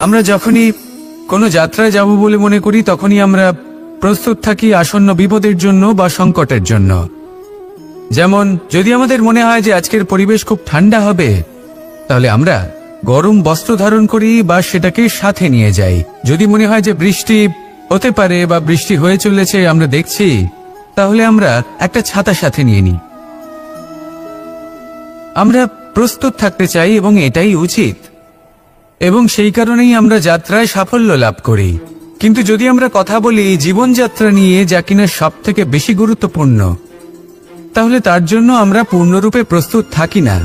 আমরা যখনই কোনো যাত্রায় যাব বলে মনে করি তখনই আমরা প্রস্তুত থাকি আসন্ন বিপদের জন্য বা সংকটের জন্য। যেমন যদি আমাদের মনে হয় যে আজকের পরিবেশ খুব ঠান্ডা হবে, তাহলে আমরা গরম বস্ত্র ধারণ করি বা সেটাকে সাথে নিয়ে যাই। যদি মনে হয় যে বৃষ্টি হতে পারে বা বৃষ্টি হয়ে চলেছে আমরা দেখছি, তাহলে আমরা একটা ছাতা সাথে নিয়ে নিই। আমরা প্রস্তুত থাকতে চাই এবং এটাই উচিত, এবং সেই কারণেই আমরা যাত্রায় সাফল্য লাভ করি। কিন্তু যদি আমরা কথা বলি জীবনযাত্রা নিয়ে, যা কিনা সব থেকে বেশি গুরুত্বপূর্ণ, তাহলে তার জন্য আমরা পূর্ণরূপে প্রস্তুত থাকি না।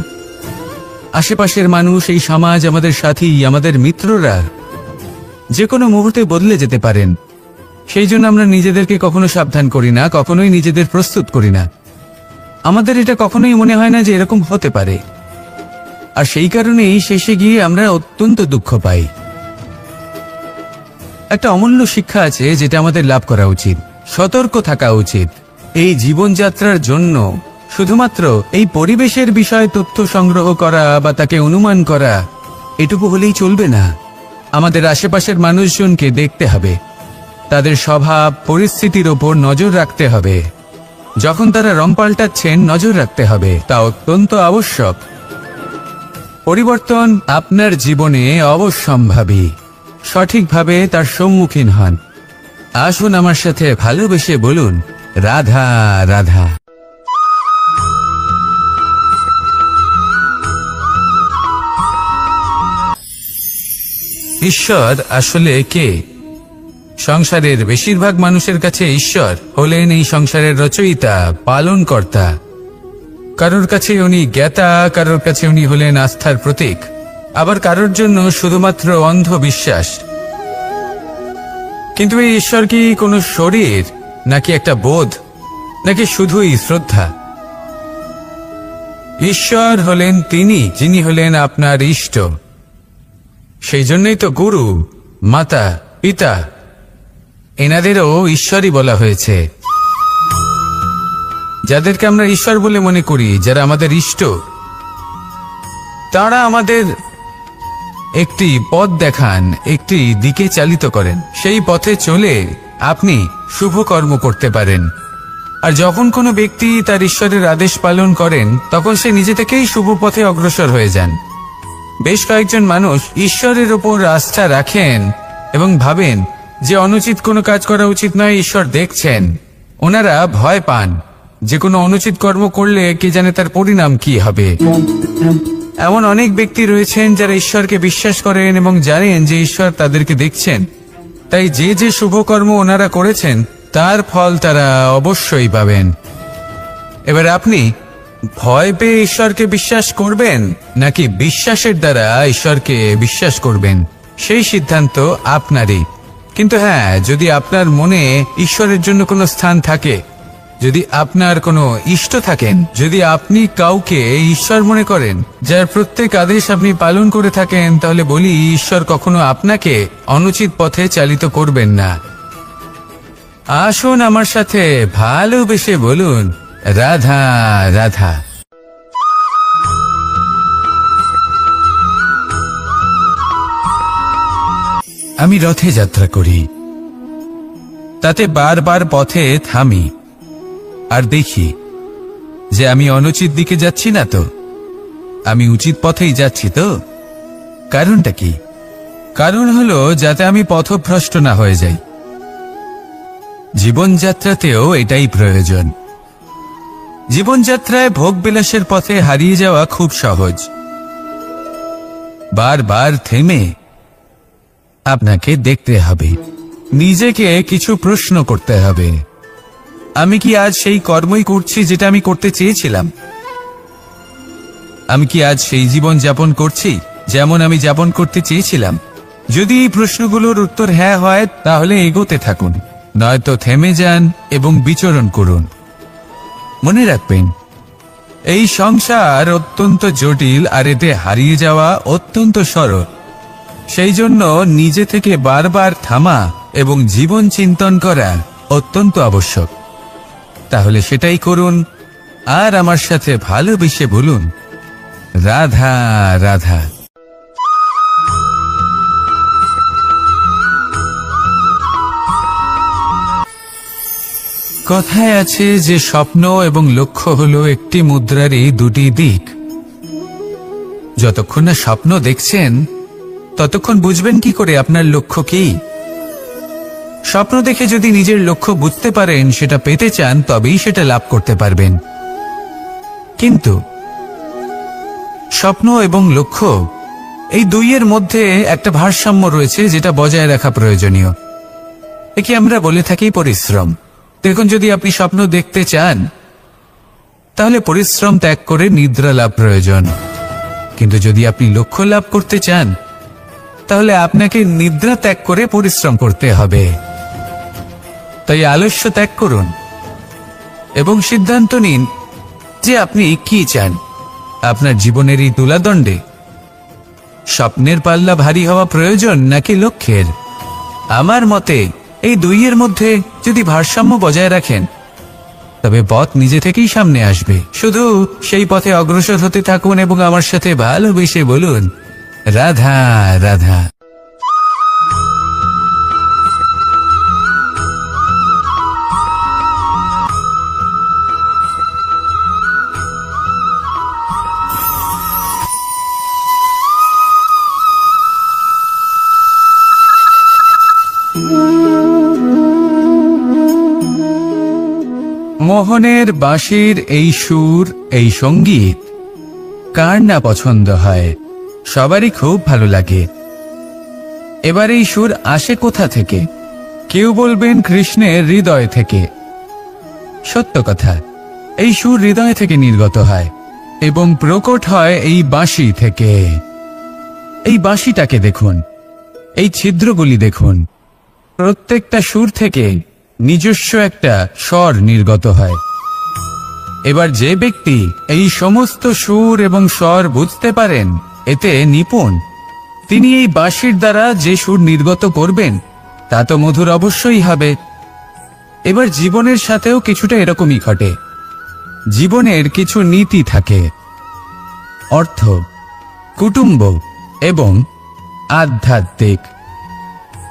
আশেপাশের মানুষ, এই সমাজ, আমাদের সাথী, আমাদের মিত্ররা যে কোনো মুহূর্তে বদলে যেতে পারেন। সেই জন্য আমরা নিজেদেরকে কখনো সাবধান করি না, কখনোই নিজেদের প্রস্তুত করি না। আমাদের এটা কখনোই মনে হয় না যে এরকম হতে পারে, আর সেই কারণেই শেষে গিয়ে আমরা অত্যন্ত দুঃখ পাই। একটা অমূল্য শিক্ষা আছে যেটা আমাদের লাভ করা উচিত। সতর্ক থাকা উচিত। এই জীবনযাত্রার জন্য শুধুমাত্র এই পরিবেশের বিষয়ে তথ্য সংগ্রহ করা বা তাকে অনুমান করা এটুকু হলেই চলবে না। আমাদের আশেপাশের মানুষজনকে দেখতে হবে, তাদের স্বভাব পরিস্থিতির ওপর নজর রাখতে হবে। যখন তারা রং পাল্টাচ্ছেন নজর রাখতে হবে, তা অত্যন্ত আবশ্যক। পরিবর্তন আপনার জীবনে অবশ্যম্ভাবী। সঠিকভাবে তার সম্মুখীন হন। আসুন আমার সাথে ভালোবেসে বলুন, রাধা রাধা। ঈশ্বর আসলে কে? সংসারের বেশিরভাগ মানুষের কাছে ঈশ্বর হলেন এই সংসারের রচয়িতা, পালনকর্তা। কারোর কাছে উনি জ্ঞাতা, কারোর কাছে উনি হলেন আস্থার প্রতীক, আবার কারোর জন্য শুধুমাত্র অন্ধবিশ্বাস। কিন্তু এই ঈশ্বর কি কোনো শরীর, নাকি একটা বোধ, নাকি শুধুই শ্রদ্ধা? ঈশ্বর হলেন তিনি যিনি হলেন আপনার ইষ্ট। সেই জন্যই তো গুরু, মাতা, পিতা এনাদেরও ঈশ্বরই বলা হয়েছে। যাদেরকে আমরা ঈশ্বর বলে মনে করি, যারা আমাদের ইষ্ট, তারা আমাদের একটি পথ দেখান, একটি দিকে চালিত করেন। সেই পথে চলে আপনি শুভ কর্ম করতে পারেন। আর যখন কোনো ব্যক্তি তার ঈশ্বরের আদেশ পালন করেন, তখন সে নিজে থেকেই শুভ পথে অগ্রসর হয়ে যান। বেশ কয়েকজন মানুষ ঈশ্বরের ওপর আস্থা রাখেন এবং ভাবেন যে অনুচিত কোনো কাজ করা উচিত নয়, ঈশ্বর দেখছেন। ওনারা ভয় পান যে কোনো অনুচিত কর্ম করলে কে জানে তার পরিণাম কি হবে। এমন অনেক ব্যক্তি রয়েছেন যারা ঈশ্বরকে বিশ্বাস করেন এবং জানেন যে ঈশ্বর তাদেরকে দেখছেন, তাই যে যে শুভ কর্ম ওনারা করেছেন তার ফল তারা অবশ্যই পাবেন। এবার আপনি ভয় পেয়ে ঈশ্বরকে বিশ্বাস করবেন, নাকি বিশ্বাসের দ্বারা ঈশ্বরকে বিশ্বাস করবেন, সেই সিদ্ধান্ত আপনারই। কিন্তু হ্যাঁ, যদি আপনার মনে ঈশ্বরের জন্য কোনো স্থান থাকে, যদি আপনার কোনো ইষ্ট থাকেন, যদি আপনি কাউকে ঈশ্বর মনে করেন, যার প্রত্যেক আদেশ আপনি পালন করে থাকেন, তাহলে বলি ঈশ্বর কখনো আপনাকে অনুচিত পথে চালিত করবেন না। আসুন আমার সাথে ভালোবেসে বলুন, রাধা রাধা। আমি রথে যাত্রা করি, তাতে বারবার পথে থামি আর দেখি যে আমি অনুচিত দিকে যাচ্ছি না তো, আমি উচিত পথেই যাচ্ছি তো। কারণটা কি? কারণ হলো যাতে আমি পথভ্রষ্ট না হয়ে যাই। জীবনযাত্রাতেও এটাই প্রয়োজন। জীবনযাত্রায় ভোগবিলাসের পথে হারিয়ে যাওয়া খুব সহজ। বারবার থেমে আপনাকে দেখতে হবে, নিজেকে কিছু প্রশ্ন করতে হবে। আমি কি আজ সেই কর্মই করছি যেটা আমি করতে চেয়েছিলাম? আমি কি আজ সেই জীবন যাপন করছি যেমন আমি যাপন করতে চেয়েছিলাম? যদি এই প্রশ্নগুলোর উত্তর হ্যাঁ হয়, তাহলে এগোতে থাকুন, নয়তো থেমে যান এবং বিচরণ করুন। মনে রাখবেন, এই সংসার অত্যন্ত জটিল, আর এতে হারিয়ে যাওয়া অত্যন্ত সরল। সেই জন্য নিজে থেকে বারবার থামা এবং জীবন চিন্তন করা অত্যন্ত আবশ্যক। তাহলে সেটাই করুন, আর আমার সাথে ভালোবেসে বলুন, রাধা রাধা। কথায় আছে যে স্বপ্ন এবং লক্ষ্য হলো একটি মুদ্রারই দুটি দিক। যতক্ষণ না স্বপ্ন দেখছেন ততক্ষণ বুঝবেন কি করে আপনার লক্ষ্য কি। স্বপ্ন দেখে যদি নিজের লক্ষ্য বুঝতে পারেন, সেটা পেতে চান, তবেই সেটা লাভ করতে পারবেন। কিন্তু স্বপ্ন এবং লক্ষ্য এই দুইয়ের মধ্যে একটা ভারসাম্য রয়েছে, যেটা বজায় রাখা প্রয়োজনীয়। একে আমরা বলে থাকি পরিশ্রম। দেখুন, যদি আপনি স্বপ্ন দেখতে চান তাহলে পরিশ্রম ত্যাগ করে নিদ্রা লাভ প্রয়োজন। কিন্তু যদি আপনি লক্ষ্য লাভ করতে চান তাহলে আপনাকে নিদ্রা ত্যাগ করে পরিশ্রম করতে হবে। তাই আলস্য ত্যাগ করুন এবং সিদ্ধান্ত নিন যে আপনি কি চান। আপনার জীবনের এই তুলাদণ্ডে স্বপ্নের পাল্লা ভারী হওয়া প্রয়োজন নাকি লক্ষ্যের? আমার মতে এই দুইয়ের মধ্যে যদি ভারসাম্য বজায় রাখেন তবে পথ নিজে থেকেই সামনে আসবে। শুধু সেই পথে অগ্রসর হতে থাকুন এবং আমার সাথে ভালোবেসে বলুন, রাধা রাধা। মোহনের বাঁশির এই সুর, এই সঙ্গীত কার না পছন্দ হয়? সবারই খুব ভালো লাগে। এবার এই সুর আসে কোথা থেকে? কেউ বলবেন কৃষ্ণের হৃদয় থেকে। সত্য কথা, এই সুর হৃদয় থেকে নির্গত হয় এবং প্রকট হয় এই বাঁশি থেকে। এই বাঁশিটাকে দেখুন, এই ছিদ্রগুলি দেখুন, প্রত্যেকটা সুর থেকে নিজস্ব একটা স্বর নির্গত হয়। এবার যে ব্যক্তি এই সমস্ত সুর এবং স্বর বুঝতে পারেন, এতে নিপুণ, তিনি এই বাঁশির দ্বারা যে সুর নির্গত করবেন তা তো মধুর অবশ্যই হবে। এবার জীবনের সাথেও কিছুটা এরকমই ঘটে। জীবনের কিছু নীতি থাকে, অর্থ, কুটুম্ব এবং আধ্যাত্মিক।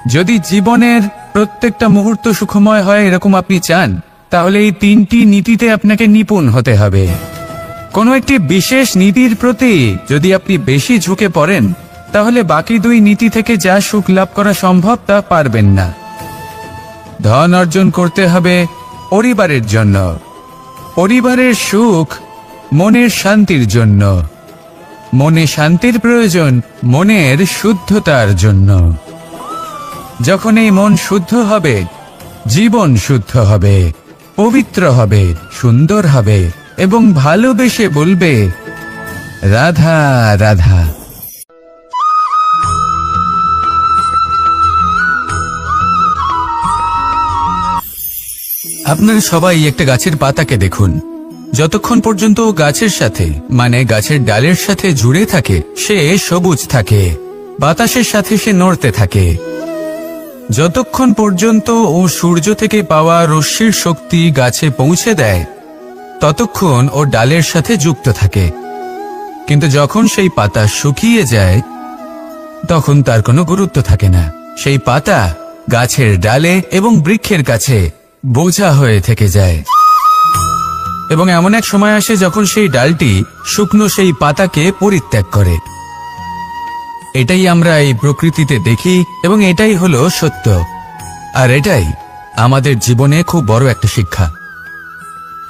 যদি জীবনের প্রত্যেকটা মুহূর্ত সুখময় হয় এরকম আপনি চান, তাহলে এই তিনটি নীতিতে আপনাকে নিপুণ হতে হবে। কোনো একটি বিশেষ নীতির প্রতি যদি আপনি বেশি ঝুঁকে পড়েন তাহলে বাকি দুই নীতি থেকে যা সুখ লাভ করা সম্ভব তা পারবেন না। ধন অর্জন করতে হবে পরিবারের জন্য, পরিবারের সুখ মনের শান্তির জন্য, মনে শান্তির প্রয়োজন মনের শুদ্ধতার জন্য। যখন এই মন শুদ্ধ হবে, জীবন শুদ্ধ হবে, পবিত্র হবে, সুন্দর হবে এবং ভালোবেসে বলবে, রাধা রাধা। আপনারা সবাই একটা গাছের পাতাকে দেখুন। যতক্ষণ পর্যন্ত গাছের সাথে, মানে গাছের ডালের সাথে জুড়ে থাকে, সে সবুজ থাকে, বাতাসের সাথে সে নড়তে থাকে। যতক্ষণ পর্যন্ত ও সূর্য থেকে পাওয়া রশ্মির শক্তি গাছে পৌঁছে দেয় ততক্ষণ ও ডালের সাথে যুক্ত থাকে। কিন্তু যখন সেই পাতা শুকিয়ে যায় তখন তার কোনো গুরুত্ব থাকে না। সেই পাতা গাছের ডালে এবং বৃক্ষের কাছে বোঝা হয়ে থেকে যায়। এবং এমন এক সময় আসে যখন সেই ডালটি শুকনো সেই পাতাকে পরিত্যাগ করে। এটাই আমরা এই প্রকৃতিতে দেখি এবং এটাই হলো সত্য। আর এটাই আমাদের জীবনে খুব বড় একটা শিক্ষা।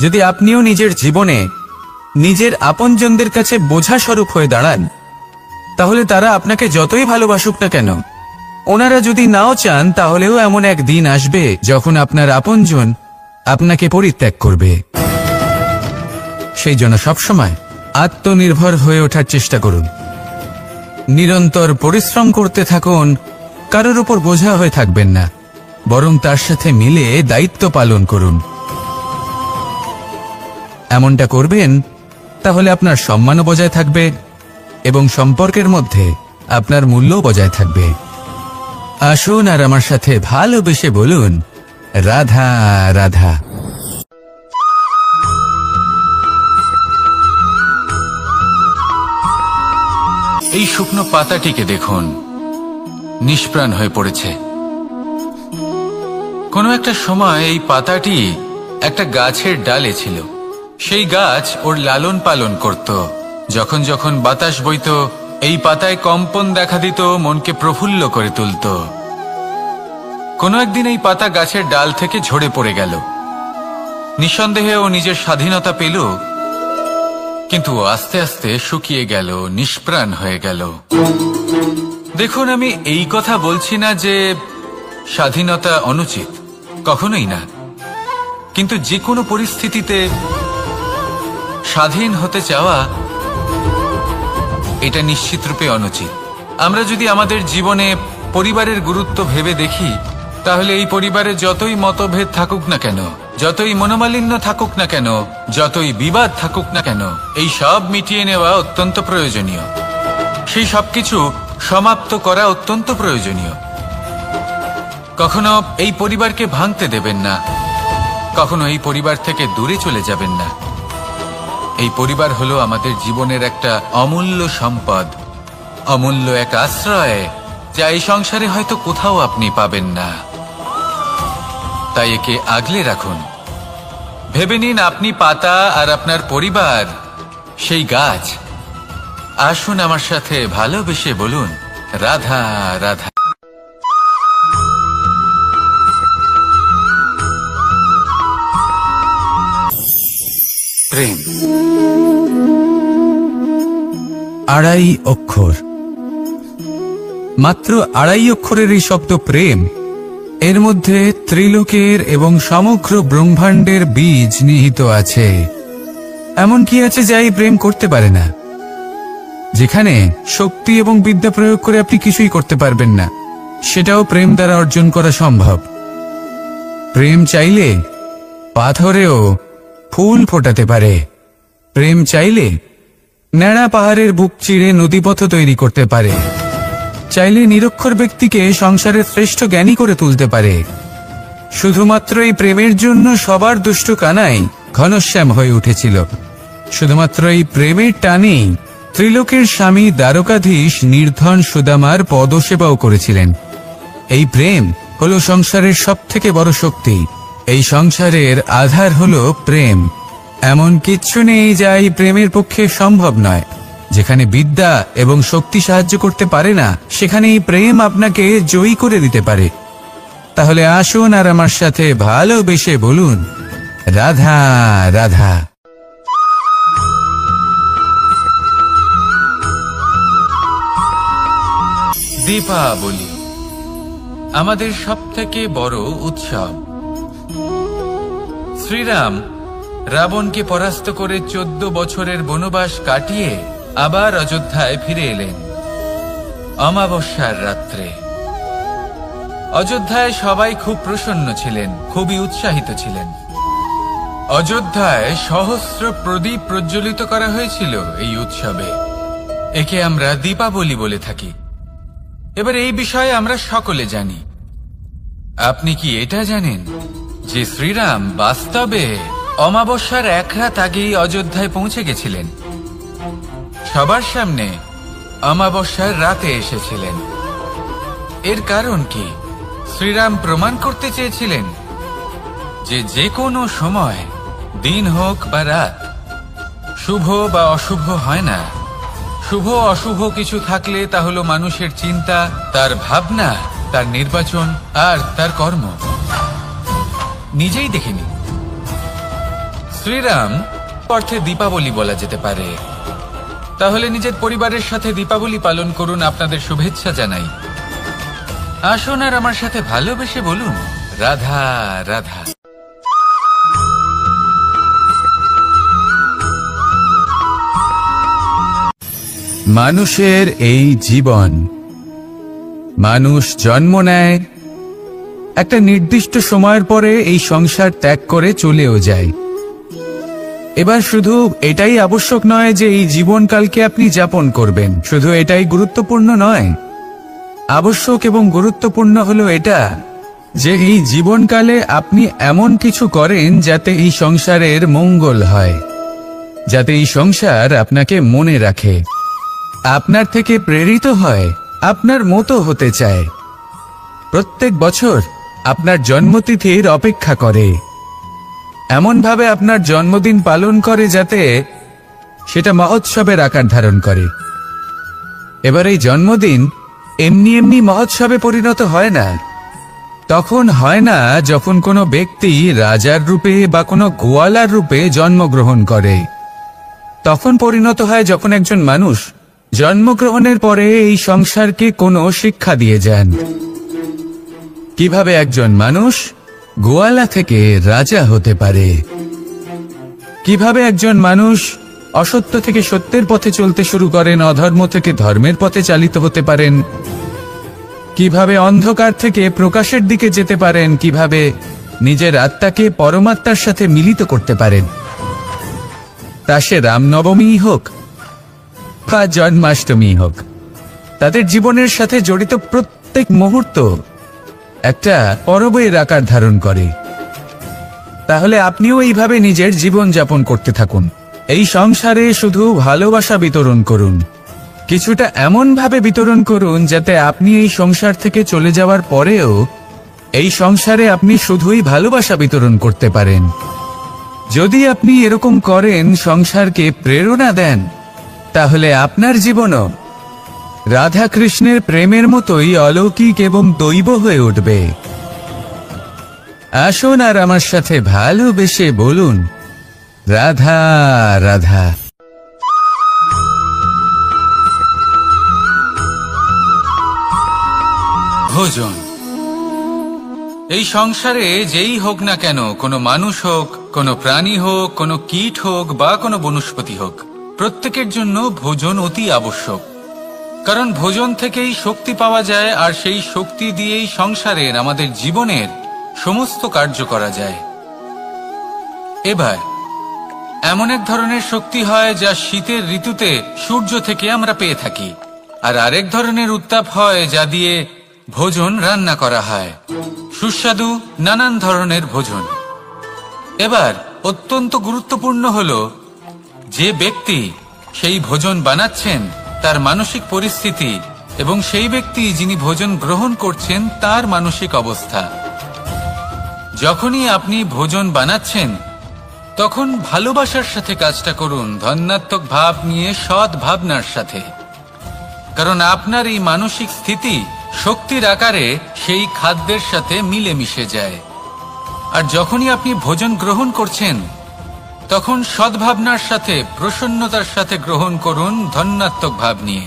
যদি আপনিও নিজের জীবনে নিজের আপনজনদের কাছে বোঝা স্বরূপ হয়ে দাঁড়ান, তাহলে তারা আপনাকে যতই ভালোবাসুক না কেন, ওনারা যদি নাও চান তাহলেও এমন এক দিন আসবে যখন আপনার আপনজন আপনাকে পরিত্যাগ করবে। সেই জন্য সবসময় আত্মনির্ভর হয়ে ওঠার চেষ্টা করুন। নিরন্তর পরিশ্রম করতে থাকুন, কারোর উপর বোঝা হয়ে থাকবেন না, বরং তার সাথে মিলে দায়িত্ব পালন করুন। এমনটা করবেন তাহলে আপনার সম্মানও বজায় থাকবে এবং সম্পর্কের মধ্যে আপনার মূল্যও বজায় থাকবে। আসুন আর আমার সাথে ভালোবেসে বলুন, রাধা রাধা। এই শুকনো পাতাটিকে দেখুন, নিষ্প্রাণ হয়ে পড়েছে। কোনো একটা সময় এই পাতাটি একটা গাছের ডালে ছিল। সেই গাছ ওর লালন পালন করত। যখন যখন বাতাস বইত, এই পাতায় কম্পন দেখা দিত, মনকে প্রফুল্ল করে তুলত। কোনো একদিন এই পাতা গাছের ডাল থেকে ঝরে পড়ে গেল। নিঃসন্দেহে ও নিজের স্বাধীনতা পেল, কিন্তু আস্তে আস্তে শুকিয়ে গেল, নিষ্প্রাণ হয়ে গেল। দেখুন, আমি এই কথা বলছি না যে স্বাধীনতা অনুচিত, কখনোই না। কিন্তু যে কোনো পরিস্থিতিতে স্বাধীন হতে চাওয়া এটা নিশ্চিতরূপে অনুচিত। আমরা যদি আমাদের জীবনে পরিবারের গুরুত্ব ভেবে দেখি, তাহলে এই পরিবারে যতই মতভেদ থাকুক না কেন, যতই মনোমালিন্য থাকুক না কেন, যতই বিবাদ থাকুক না কেন, এই সব মিটিয়ে নেওয়া অত্যন্ত প্রয়োজনীয়। সেই সবকিছু সমাপ্ত করা অত্যন্ত প্রয়োজনীয়। কখনো এই পরিবারকে ভাঙতে দেবেন না, কখনো এই পরিবার থেকে দূরে চলে যাবেন না। এই পরিবার হলো আমাদের জীবনের একটা অমূল্য সম্পদ, অমূল্য এক আশ্রয়, যা এই সংসারে হয়তো কোথাও আপনি পাবেন না। তাই একে আগলে রাখুন। ভেবে নিন আপনি পাতা আর আপনার পরিবার সেই গাছ। আসুন আমার সাথে ভালোবেসে বলুন, রাধা রাধা। প্রেম আড়াই অক্ষর, মাত্র আড়াই অক্ষরের এই শব্দ প্রেম, এর মধ্যে ত্রিলোকের এবং সমগ্র ব্রহ্মাণ্ডের বীজ নিহিত আছে। এমন কি আছে যা এই প্রেম করতে পারে না? যেখানে শক্তি এবং বিদ্যা প্রয়োগ করে আপনি কিছুই করতে পারবেন না, সেটাও প্রেম দ্বারা অর্জন করা সম্ভব। প্রেম চাইলে পাথরেও ফুল ফোটাতে পারে। প্রেম চাইলে ন্যাড়া পাহাড়ের বুক চিরে নদীপথ তৈরি করতে পারে। চাইলে নিরক্ষর ব্যক্তিকে সংসারের শ্রেষ্ঠ জ্ঞানী করে তুলতে পারে। শুধুমাত্র এই প্রেমের জন্য সবার দুষ্ট কানাই ঘনশ্যাম হয়ে উঠেছিল। শুধুমাত্র এই প্রেমের টানেই ত্রিলোকের স্বামী দ্বারকাধীশ নির্ধন সুদামার পদসেবাও করেছিলেন। এই প্রেম হলো সংসারের সবথেকে বড় শক্তি। এই সংসারের আধার হলো প্রেম। এমন কিচ্ছু নেই যা এই প্রেমের পক্ষে সম্ভব নয়। যেখানে বিদ্যা এবং শক্তি সাহায্য করতে পারে না, সেখানে এই প্রেম আপনাকে জয়ী করে দিতে পারে। তাহলে আসুন আর আমার সাথে ভালোবেসে বলুন, রাধা রাধা। দীপাবলি আমাদের সবথেকে বড় উৎসব। শ্রীরাম রাবণকে পরাস্ত করে 14 বছরের বনবাস কাটিয়ে আবার অযোধ্যায় ফিরে এলেন অমাবস্যার রাত্রে। অযোধ্যায় সবাই খুব প্রসন্ন ছিলেন, খুবই উৎসাহিত ছিলেন। অযোধ্যায় সহস্র প্রদীপ প্রজ্বলিত করা হয়েছিল এই উৎসবে। একে আমরা দীপাবলি বলে থাকি। এবার এই বিষয়ে আমরা সকলে জানি। আপনি কি এটা জানেন যে শ্রীরাম বাস্তবে অমাবস্যার এক রাত আগেই অযোধ্যায় পৌঁছে গেছিলেন? সবার সামনে অমাবস্যার রাতে এসেছিলেন। এর কারণ কি? শ্রীরাম প্রমাণ করতে চেয়েছিলেন যে যে কোনো সময়, দিন হোক বা রাত, শুভ বা অশুভ হয় না। শুভ অশুভ কিছু থাকলে তা হলো মানুষের চিন্তা, তার ভাবনা, তার নির্বাচন আর তার কর্ম। নিজেই দেখে নিন। শ্রীরাম অর্থে দীপাবলি বলা যেতে পারে। তাহলে নিজের পরিবারের সাথে দীপাবলি পালন করুন। আপনাদের শুভেচ্ছা জানাই। আসুন আর আমার সাথে ভালোবেসে বলুন, রাধা রাধা। মানুষের এই জীবন, মানুষ জন্ম নেয়, একটা নির্দিষ্ট সময়ের পরে এই সংসার ত্যাগ করে চলেও যায়। এবার শুধু এটাই আবশ্যক নয় যে এই জীবনকালকে আপনি যাপন করবেন, শুধু এটাই গুরুত্বপূর্ণ নয়। আবশ্যক এবং গুরুত্বপূর্ণ হলো এটা যে এই জীবনকালে আপনি এমন কিছু করেন যাতে এই সংসারের মঙ্গল হয়, যাতে এই সংসার আপনাকে মনে রাখে, আপনার থেকে প্রেরিত হয়, আপনার মতো হতে চায়, প্রত্যেক বছর আপনার জন্মতিথির অপেক্ষা করে। এমনভাবে আপনার জন্মদিন পালন করে যাতে সেটা মহোৎসবের আকার ধারণ করে। এবার এই জন্মদিন এমনি এমনি মহোৎসবে পরিণত হয় না। তখন হয় না যখন কোনো ব্যক্তি রাজার রূপে বা কোনো গোয়ালার রূপে জন্মগ্রহণ করে। তখন পরিণত হয় যখন একজন মানুষ জন্মগ্রহণের পরে এই সংসারকে কোনো শিক্ষা দিয়ে যান। কিভাবে একজন মানুষ গোয়ালা থেকে রাজা হতে পারে, কিভাবে একজন মানুষ অসত্য থেকে সত্যের পথে চলতে শুরু করেন, অধর্ম থেকে ধর্মের পথে চালিত হতে পারেন, কিভাবে অন্ধকার থেকে প্রকাশের দিকে যেতে পারেন, কিভাবে নিজের আত্মাকে পরমাত্মার সাথে মিলিত করতে পারেন। তা সে রামনবমী হোক বা জন্মাষ্টমী হোক, তাদের জীবনের সাথে জড়িত প্রত্যেক মুহূর্ত একটা পরবের আকার ধারণ করে। তাহলে আপনিও এইভাবে নিজের জীবন যাপন করতে থাকুন। এই সংসারে শুধু ভালোবাসা বিতরণ করুন, কিছুটা এমন ভাবে বিতরণ করুন যাতে আপনি এই সংসার থেকে চলে যাওয়ার পরেও এই সংসারে আপনি শুধুই ভালোবাসা বিতরণ করতে পারেন। যদি আপনি এরকম করেন, সংসারকে প্রেরণা দেন, তাহলে আপনার জীবনও রাধা কৃষ্ণের প্রেমের মতোই অলৌকিক এবং দৈব হয়ে উঠবে। আসুন আর আমার সাথে ভালোবেসে বলুন, রাধা রাধা। ভোজন। এই সংসারে যেই হোক না কেন, কোনো মানুষ হোক, কোনো প্রাণী হোক, কোনো কীট হোক বা কোনো বনস্পতি হোক, প্রত্যেকের জন্য ভোজন অতি আবশ্যক। কারণ ভোজন থেকেই শক্তি পাওয়া যায়, আর সেই শক্তি দিয়েই সংসারের, আমাদের জীবনের সমস্ত কার্য করা যায়। এবার এমন এক ধরনের শক্তি হয় যা শীতের ঋতুতে সূর্য থেকে আমরা পেয়ে থাকি, আর আরেক ধরনের উত্তাপ হয় যা দিয়ে ভোজন রান্না করা হয়, সুস্বাদু নানান ধরনের ভোজন। এবার অত্যন্ত গুরুত্বপূর্ণ হলো যে ব্যক্তি সেই ভোজন বানাচ্ছেন তার মানসিক পরিস্থিতি এবং সেই ব্যক্তি যিনি ভোজন গ্রহণ করছেন তার মানসিক অবস্থা। যখনই আপনি ভোজন বানাচ্ছেন তখন ভালোবাসার সাথে কাজটা করুন, ধন্যাত্মক ভাব নিয়ে, সৎ ভাবনার সাথে। কারণ আপনার এই মানসিক স্থিতি শক্তির আকারে সেই খাদ্যের সাথে মিলে মিশে যায়। আর যখনই আপনি ভোজন গ্রহণ করছেন তখন সদ্ভাবনার সাথে, প্রসন্নতার সাথে গ্রহণ করুন, ধন্যাত্মক ভাব নিয়ে।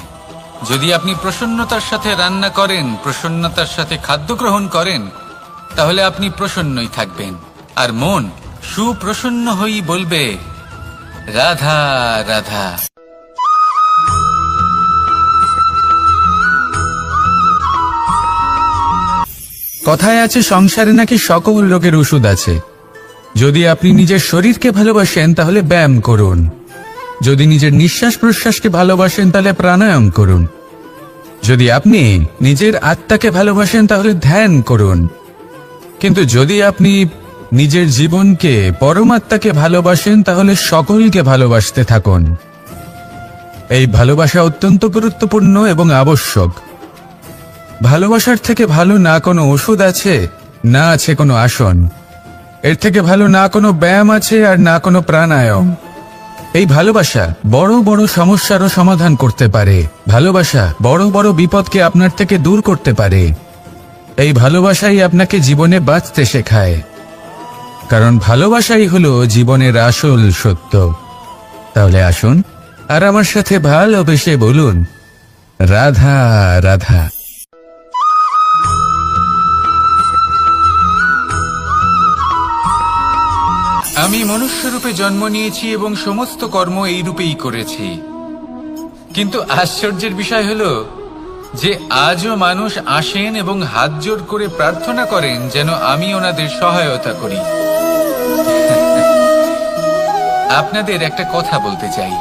যদি আপনি প্রসন্নতার সাথে রান্না করেন, প্রসন্নতার সাথে খাদ্য গ্রহণ করেন, তাহলে আপনি প্রসন্নই থাকবেন, আর মন সুপ্রসন্ন হয়েই বলবে, রাধা রাধা। কথায় আছে সংসারে নাকি সকল রোগের ওষুধ আছে। যদি আপনি নিজের শরীরকে ভালোবাসেন তাহলে ব্যায়াম করুন, যদি নিজের নিঃশ্বাস প্রশ্বাসকে ভালোবাসেন তাহলে প্রাণায়াম করুন, যদি আপনি নিজের আত্মাকে ভালোবাসেন তাহলে ধ্যান করুন। কিন্তু যদি আপনি নিজের জীবনকে, পরমাত্মাকে ভালোবাসেন তাহলে সকলকে ভালোবাসতে থাকুন। এই ভালোবাসা অত্যন্ত গুরুত্বপূর্ণ এবং আবশ্যক। ভালোবাসার থেকে ভালো না কোনো ওষুধ আছে, না আছে কোনো আসন। এর থেকে ভালো না কোনো ব্যায়াম আছে, আর না কোনো প্রাণায়াম। এই ভালোবাসা বড় বড় সমস্যারও সমাধান করতে পারে। ভালোবাসা বড় বড় বিপদকে আপনার থেকে দূর করতে পারে। এই ভালোবাসাই আপনাকে জীবনে বাঁচতে শেখায়, কারণ ভালোবাসাই হলো জীবনের আসল সত্য। তাহলে আসুন আর আমার সাথে ভালোবেসে বলুন, রাধা রাধা। আমি মনুষ্যরূপে জন্ম নিয়েছি এবং সমস্ত কর্ম এই রূপেই করেছি। কিন্তু আশ্চর্যের বিষয় হলো যে আজও মানুষ আসেন এবং হাত জোর করে প্রার্থনা করেন যেন আমি ওনাদের সহায়তা করি। আপনাদের একটা কথা বলতে চাই,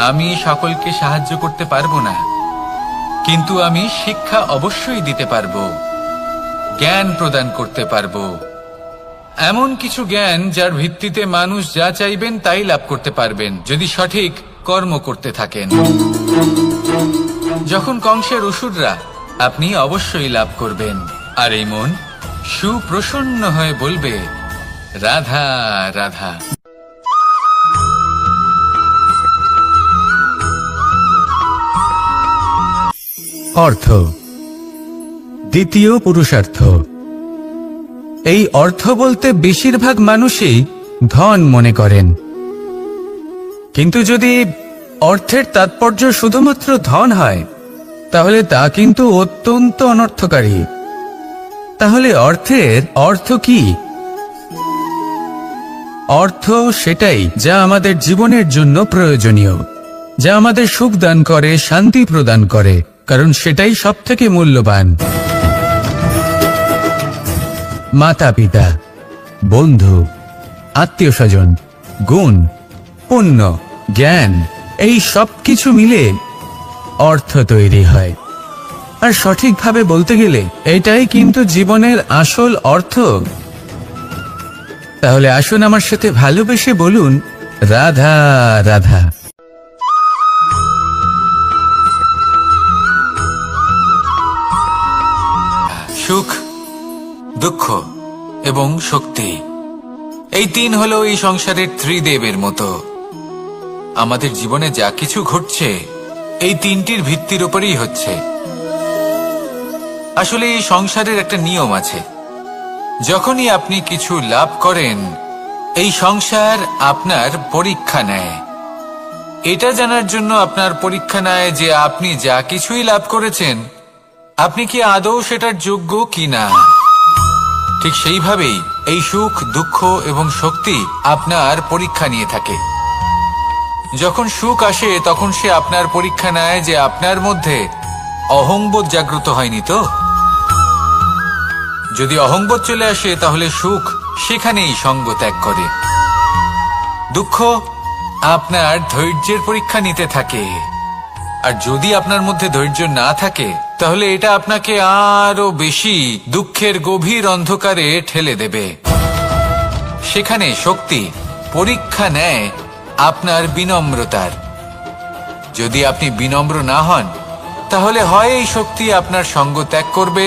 আমি সকলকে সাহায্য করতে পারবো না, কিন্তু আমি শিক্ষা অবশ্যই দিতে পারবো, জ্ঞান প্রদান করতে পারবো। এমন কিছু জ্ঞান যার ভিত্তিতে মানুষ যা চাইবেন তাই লাভ করতে পারবেন যদি সঠিক কর্ম করতে থাকেন। যখন কংসের অসুররা, আপনি অবশ্যই লাভ করবেন। আর এই মন সুপ্রসন্ন হয়ে বলবে, রাধা রাধা। অর্থ, দ্বিতীয় পুরুষার্থ। এই অর্থ বলতে বেশিরভাগ মানুষই ধন মনে করেন, কিন্তু যদি অর্থের তাৎপর্য শুধুমাত্র ধন হয় তাহলে তা কিন্তু অত্যন্ত অনর্থকারী। তাহলে অর্থের অর্থ কি? অর্থ সেটাই যা আমাদের জীবনের জন্য প্রয়োজনীয়, যা আমাদের সুখ দান করে, শান্তি প্রদান করে, কারণ সেটাই সবথেকে মূল্যবান। মাতা পিতা, বন্ধু, আত্মীয় স্বজন, গুণ, পুণ্য, জ্ঞান, এই সব কিছু মিলে অর্থ তৈরি হয়। আর সঠিকভাবে বলতে গেলে এটাই কিন্তু জীবনের আসল অর্থ। তাহলে আসুন আমার সাথে ভালোবেসে বলুন, রাধা রাধা। সুখ, দুঃখ এবং শক্তি, এই তিন হলো এই সংসারের ত্রিদেবের মতো। আমাদের জীবনে যা কিছু ঘটছে এই তিনটির ভিত্তির উপরেই হচ্ছে। আসলে এই সংসারের একটা নিয়ম আছে, যখনই আপনি কিছু লাভ করেন এই সংসার আপনার পরীক্ষা নেয়। এটা জানার জন্য আপনার পরীক্ষা নেয় যে আপনি যা কিছুই লাভ করেছেন আপনি কি আদৌ সেটার যোগ্য কিনা। ঠিক সেইভাবেই এই সুখ, দুঃখ এবং শক্তি আপনার পরীক্ষা নিয়ে থাকে। যখন সুখ আসে তখন সে আপনার পরীক্ষা নেয় যে আপনার মধ্যে অহংবোধ জাগ্রত হয়নি তো। যদি অহংবোধ চলে আসে তাহলে সুখ সেখানেই সঙ্গ ত্যাগ করে। দুঃখ আপনার ধৈর্যের পরীক্ষা নিতে থাকে, আর যদি আপনার মধ্যে ধৈর্য না থাকে তাহলে এটা আপনাকে আরো বেশি দুঃখের গভীর অন্ধকারে ঠেলে দেবে। সেখানে শক্তি পরীক্ষা নেয় আপনার বিনম্রতার। যদি আপনি বিনম্র না হন তাহলে হয় এই শক্তি আপনার সঙ্গ ত্যাগ করবে,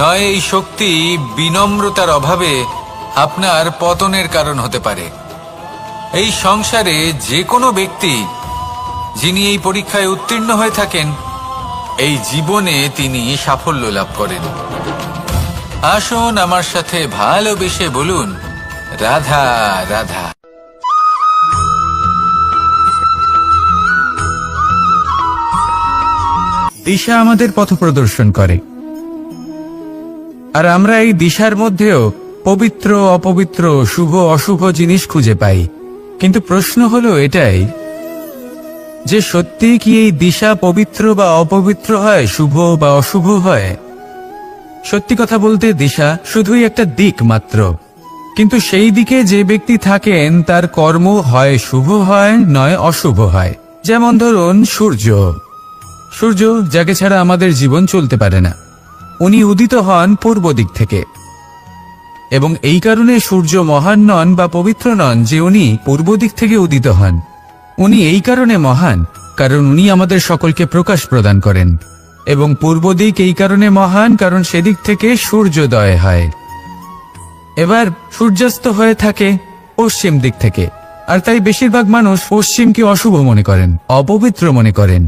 নয় এই শক্তি বিনম্রতার অভাবে আপনার পতনের কারণ হতে পারে। এই সংসারে যে কোনো ব্যক্তি যিনি এই পরীক্ষায় উত্তীর্ণ হয়ে থাকেন এই জীবনে তিনি সাফল্য লাভ করেন। আসুন আমার সাথে ভালোবেসে বলুন, রাধা রাধা। দিশা আমাদের পথ প্রদর্শন করে, আর আমরা এই দিশার মধ্যেও পবিত্র অপবিত্র, শুভ অশুভ জিনিস খুঁজে পাই। কিন্তু প্রশ্ন হলো এটাই যে সত্যি কি এই দিশা পবিত্র বা অপবিত্র হয়, শুভ বা অশুভ হয়? সত্যি কথা বলতে দিশা শুধুই একটা দিক মাত্র, কিন্তু সেই দিকে যে ব্যক্তি থাকেন তার কর্ম হয় শুভ হয় নয় অশুভ হয়। যেমন ধরুন সূর্য, সূর্য যাকে ছাড়া আমাদের জীবন চলতে পারে না, উনি উদিত হন পূর্ব দিক থেকে, এবং এই কারণে সূর্য মহান নন বা পবিত্র নন যে উনি পূর্ব দিক থেকে উদিত হন। উনি এই কারণে মহান কারণ উনি আমাদের সকলকে প্রকাশ প্রদান করেন, এবং পূর্ব দিক এই কারণে মহান কারণ সেদিক থেকে সূর্যোদয় হয়। এবার সূর্যাস্ত হয়ে থাকে পশ্চিম দিক থেকে, আর তাই বেশিরভাগ মানুষ পশ্চিমকে অশুভ মনে করেন, অপবিত্র মনে করেন।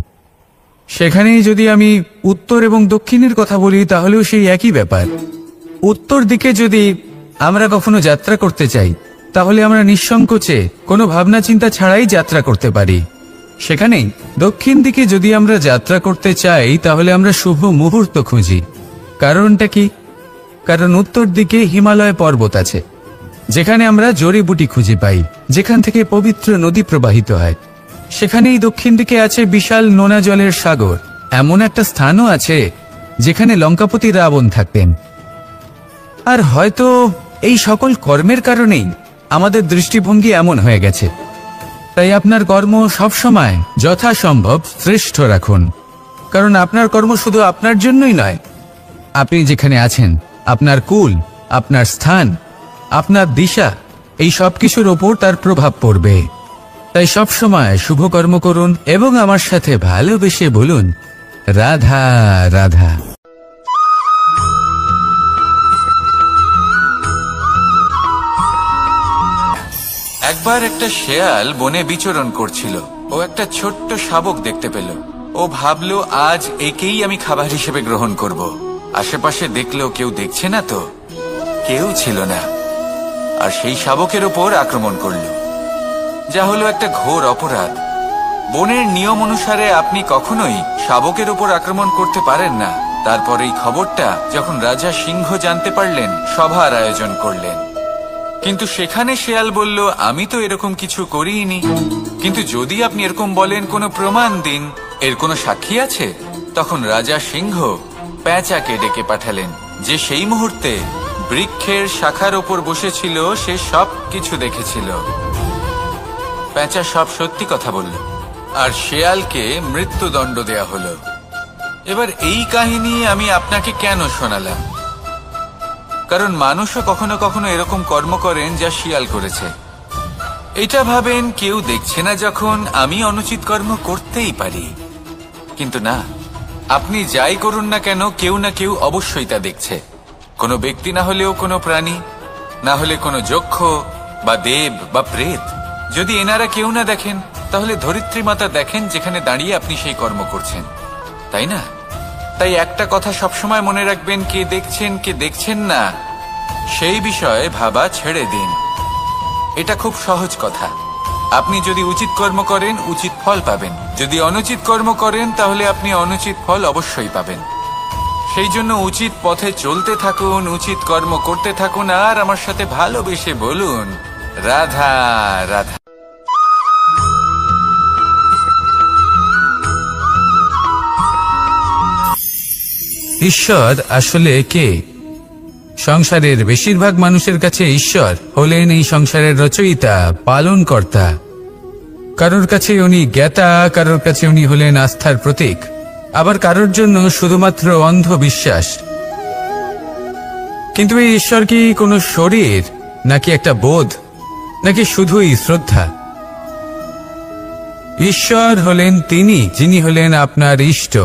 সেখানেই যদি আমি উত্তর এবং দক্ষিণের কথা বলি তাহলেও সেই একই ব্যাপার। উত্তর দিকে যদি আমরা কখনো যাত্রা করতে চাই তাহলে আমরা নিঃসংকোচে কোনো ভাবনা চিন্তা ছাড়াই যাত্রা করতে পারি। সেখানেই দক্ষিণ দিকে যদি আমরা যাত্রা করতে চাই তাহলে আমরা শুভ মুহূর্ত খুঁজি। কারণটা কি? কারণ উত্তর দিকে হিমালয় পর্বত আছে, যেখানে আমরা জড়িবুটি খুঁজে পাই, যেখান থেকে পবিত্র নদী প্রবাহিত হয়। সেখানেই দক্ষিণ দিকে আছে বিশাল নোনা জলের সাগর। এমন একটা স্থানও আছে যেখানে লঙ্কাপতি রাবণ থাকতেন। আর হয়তো এই সকল কর্মের কারণেই আমাদের দৃষ্টিভঙ্গি এমন হয়ে গেছে। তাই আপনার কর্ম সবসময় যথাসম্ভব শ্রেষ্ঠ রাখুন, কারণ আপনার কর্ম শুধু আপনার জন্যই নয়। আপনি যেখানে আছেন, আপনার কুল, আপনার স্থান, আপনার দিশা, এই সব কিছুর ওপর তার প্রভাব পড়বে। তাই সবসময় শুভ কর্ম করুন এবং আমার সাথে ভালোবেসে বলুন, রাধা রাধা। একবার একটা শেয়াল বনে বিচরণ করছিল। ও একটা ছোট্ট শাবক দেখতে পেল। ও ভাবলো, আজ একেই আমি খাবার হিসেবে গ্রহণ করব। আশেপাশে দেখলো কেউ দেখছে না, তো কেউ ছিল না, আর সেই শাবকের ওপর আক্রমণ করলো, যা হলো একটা ঘোর অপরাধ। বনের নিয়ম অনুসারে আপনি কখনোই শাবকের উপর আক্রমণ করতে পারেন না। তারপর এই খবরটা যখন রাজা সিংহ জানতে পারলেন, সভার আয়োজন করলেন। কিন্তু সেখানে শেয়াল বলল, আমি তো এরকম কিছু করিনি। কিন্তু যদি আপনি এরকম বলেন, কোনো প্রমাণ দিন, এর কোনো সাক্ষী আছে? তখন রাজা সিংহ পেঁচাকে ডেকে পাঠালেন, যে সেই মুহূর্তে বৃক্ষের শাখার ওপর বসেছিল। সে সব কিছু দেখেছিল। পেঁচা সব সত্যি কথা বলল, আর শেয়ালকে মৃত্যুদণ্ড দেয়া হলো। এবার এই কাহিনী আমি আপনাকে কেন শোনালাম? কারণ মানুষও কখনো কখনো এরকম কর্ম করেন যা শিয়াল করেছে। এটা ভাবেন কেউ দেখছে না, যখন আমি অনুচিত কর্ম করতেই পারি। কিন্তু না, আপনি যাই করুন না কেন, কেউ না কেউ অবশ্যই তা দেখছে। কোনো ব্যক্তি না হলেও কোনো প্রাণী, না হলে কোনো যক্ষ বা দেব বা প্রেত। যদি এনারা কেউ না দেখেন, তাহলে ধরিত্রী মাতা দেখেন, যেখানে দাঁড়িয়ে আপনি সেই কর্ম করছেন, তাই না? তাই একটা কথা সবসময় মনে রাখবেন, কে দেখছেন কে দেখছেন না সেই বিষয়ে ভাবা ছেড়ে দিন। এটা খুব সহজ কথা। আপনি যদি উচিত কর্ম করেন, উচিত ফল পাবেন। যদি অনুচিত কর্ম করেন, তাহলে আপনি অনুচিত ফল অবশ্যই পাবেন। সেই জন্য উচিত পথে চলতে থাকুন, উচিত কর্ম করতে থাকুন, আর আমার সাথে ভালোবেসে বলুন, রাধা রাধা। ঈশ্বর আসলে কে? সংসারের বেশিরভাগ মানুষের কাছে ঈশ্বর হলেন এই সংসারের রচয়িতা, পালনকর্তা। কারোর কাছে উনি জ্ঞাতা, কারোর কাছে উনি হলেন আস্থার প্রতীক, আবার কারোর জন্য শুধুমাত্র অন্ধবিশ্বাস। কিন্তু এই ঈশ্বর কি কোনো শরীর, নাকি একটা বোধ, নাকি শুধুই শ্রদ্ধা? ঈশ্বর হলেন তিনি, যিনি হলেন আপনার ইষ্ট।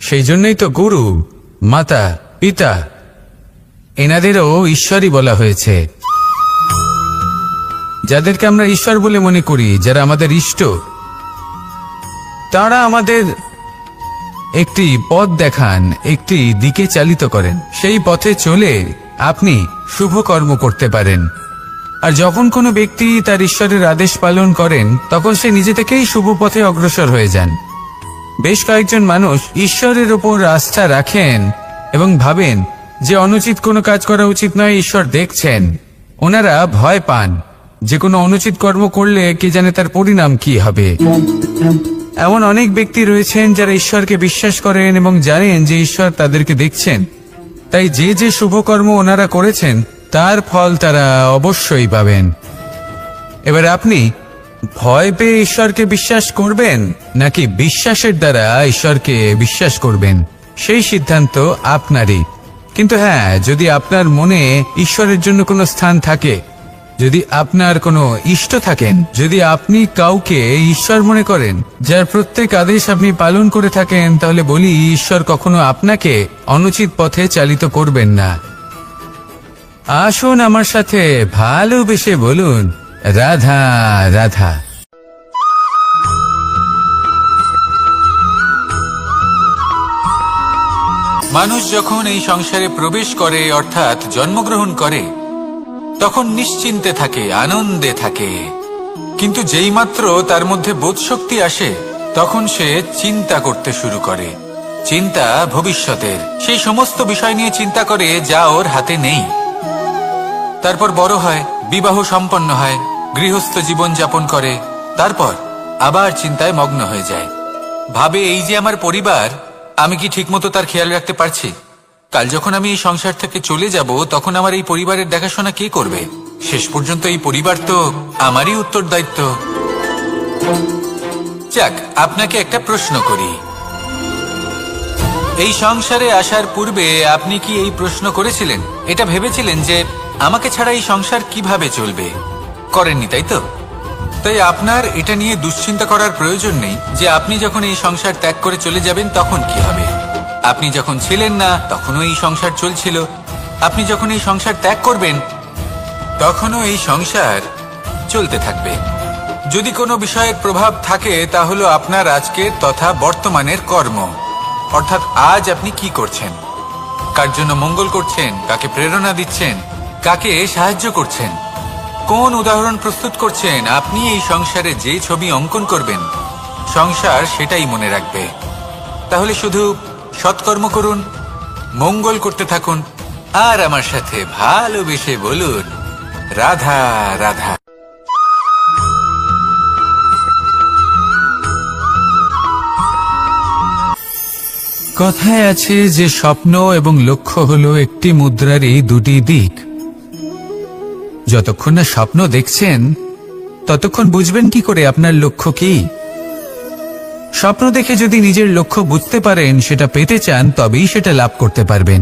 সেই জন্যই তো গুরু, মাতা, পিতা এনাদেরও ঈশ্বরই বলা হয়েছে। যাদেরকে আমরা ঈশ্বর বলে মনে করি, যারা আমাদের ইষ্ট, তারা আমাদের একটি পথ দেখান, একটি দিকে চালিত করেন। সেই পথে চলে আপনি শুভ কর্ম করতে পারেন। আর যখন কোনো ব্যক্তি তার ঈশ্বরের আদেশ পালন করেন, তখন সে নিজে থেকেই শুভ পথে অগ্রসর হয়ে যান। বেশ কয়েকজন মানুষ ঈশ্বরের ওপর আস্থা রাখেন এবং ভাবেন যে অনুচিত কোনো কাজ করা উচিত নয়, ঈশ্বর দেখছেন। ওনারা ভয় পান যে কোনো অনুচিত কর্ম করলে কে জানে তার পরিণাম কি হবে। এমন অনেক ব্যক্তি রয়েছেন যারা ঈশ্বরকে বিশ্বাস করেন এবং জানেন যে ঈশ্বর তাদেরকে দেখছেন। তাই যে যে শুভকর্ম ওনারা করেছেন, তার ফল তারা অবশ্যই পাবেন। এবার আপনি ভয় পেয়ে ঈশ্বরকে বিশ্বাস করবেন, নাকি বিশ্বাসের দ্বারা ঈশ্বরকে বিশ্বাস করবেন, সেই সিদ্ধান্ত আপনারই। কিন্তু হ্যাঁ, যদি আপনার মনে ঈশ্বরের জন্য কোনো স্থান থাকে, যদি আপনার কোনো ইষ্ট থাকেন, যদি আপনি কাউকে ঈশ্বর মনে করেন, যার প্রত্যেক আদেশ আপনি পালন করে থাকেন, তাহলে বলি, ঈশ্বর কখনো আপনাকে অনুচিত পথে চালিত করবেন না। আসুন আমার সাথে ভালোবেসে বলুন, রাধা রাধা। মানুষ যখন এই সংসারে প্রবেশ করে, অর্থাৎ জন্মগ্রহণ করে, তখন নিশ্চিন্তে থাকে, আনন্দে থাকে। কিন্তু যেই মাত্র তার মধ্যে বোধশক্তি আসে, তখন সে চিন্তা করতে শুরু করে। চিন্তা ভবিষ্যতের, সেই সমস্ত বিষয় নিয়ে চিন্তা করে যা ওর হাতে নেই। তারপর বড় হয়, বিবাহ সম্পন্ন হয়, গৃহস্থ জীবন যাপন করে, তারপর আবার চিন্তায় মগ্ন হয়ে যায়। ভাবে, এই যে আমার পরিবার, আমি কি ঠিকমতো তার খেয়াল রাখতে পারছি? কাল যখন আমি এই সংসার থেকে চলে যাব, তখন আমার এই পরিবারের দেখাশোনা কে করবে? শেষ পর্যন্ত এই পরিবার তো আমারই উত্তরদায়িত্ব। যাক, আপনাকে একটা প্রশ্ন করি। এই সংসারে আসার পূর্বে আপনি কি এই প্রশ্ন করেছিলেন, এটা ভেবেছিলেন যে আমাকে ছাড়া এই সংসার কিভাবে চলবে? করেননি, তাই তো? তাই আপনার এটা নিয়ে দুশ্চিন্তা করার প্রয়োজন নেই যে আপনি যখন এই সংসার ত্যাগ করে চলে যাবেন তখন কি হবে। আপনি যখন ছিলেন না, তখনও এই সংসার চলছিল। আপনি যখন এই সংসার ত্যাগ করবেন, তখনও এই সংসার চলতে থাকবে। যদি কোনো বিষয়ের প্রভাব থাকে তা হলো আপনার আজকের তথা বর্তমানের কর্ম, অর্থাৎ আজ আপনি কি করছেন, কার জন্য মঙ্গল করছেন, কাকে প্রেরণা দিচ্ছেন, কাকে সাহায্য করছেন, কোন উদাহরণ প্রস্তুত করছেন। আপনি এই সংসারে যে ছবি অঙ্কন করবেন, সংসার সেটাই মনে রাখবে। তাহলে শুধু সৎকর্ম করুন, মঙ্গল করতে থাকুন, আর আমার সাথে ভালোবেসে বলুন রাধা রাধা। কথায় আছে যে স্বপ্ন এবং লক্ষ্য হলো একটি মুদ্রারই দুটি দিক। যতক্ষণ না স্বপ্ন দেখছেন ততক্ষণ বুঝবেন কি করে আপনার লক্ষ্য কি। স্বপ্ন দেখে যদি নিজের লক্ষ্য বুঝতে পারেন, সেটা পেতে চান, তবেই সেটা লাভ করতে পারবেন।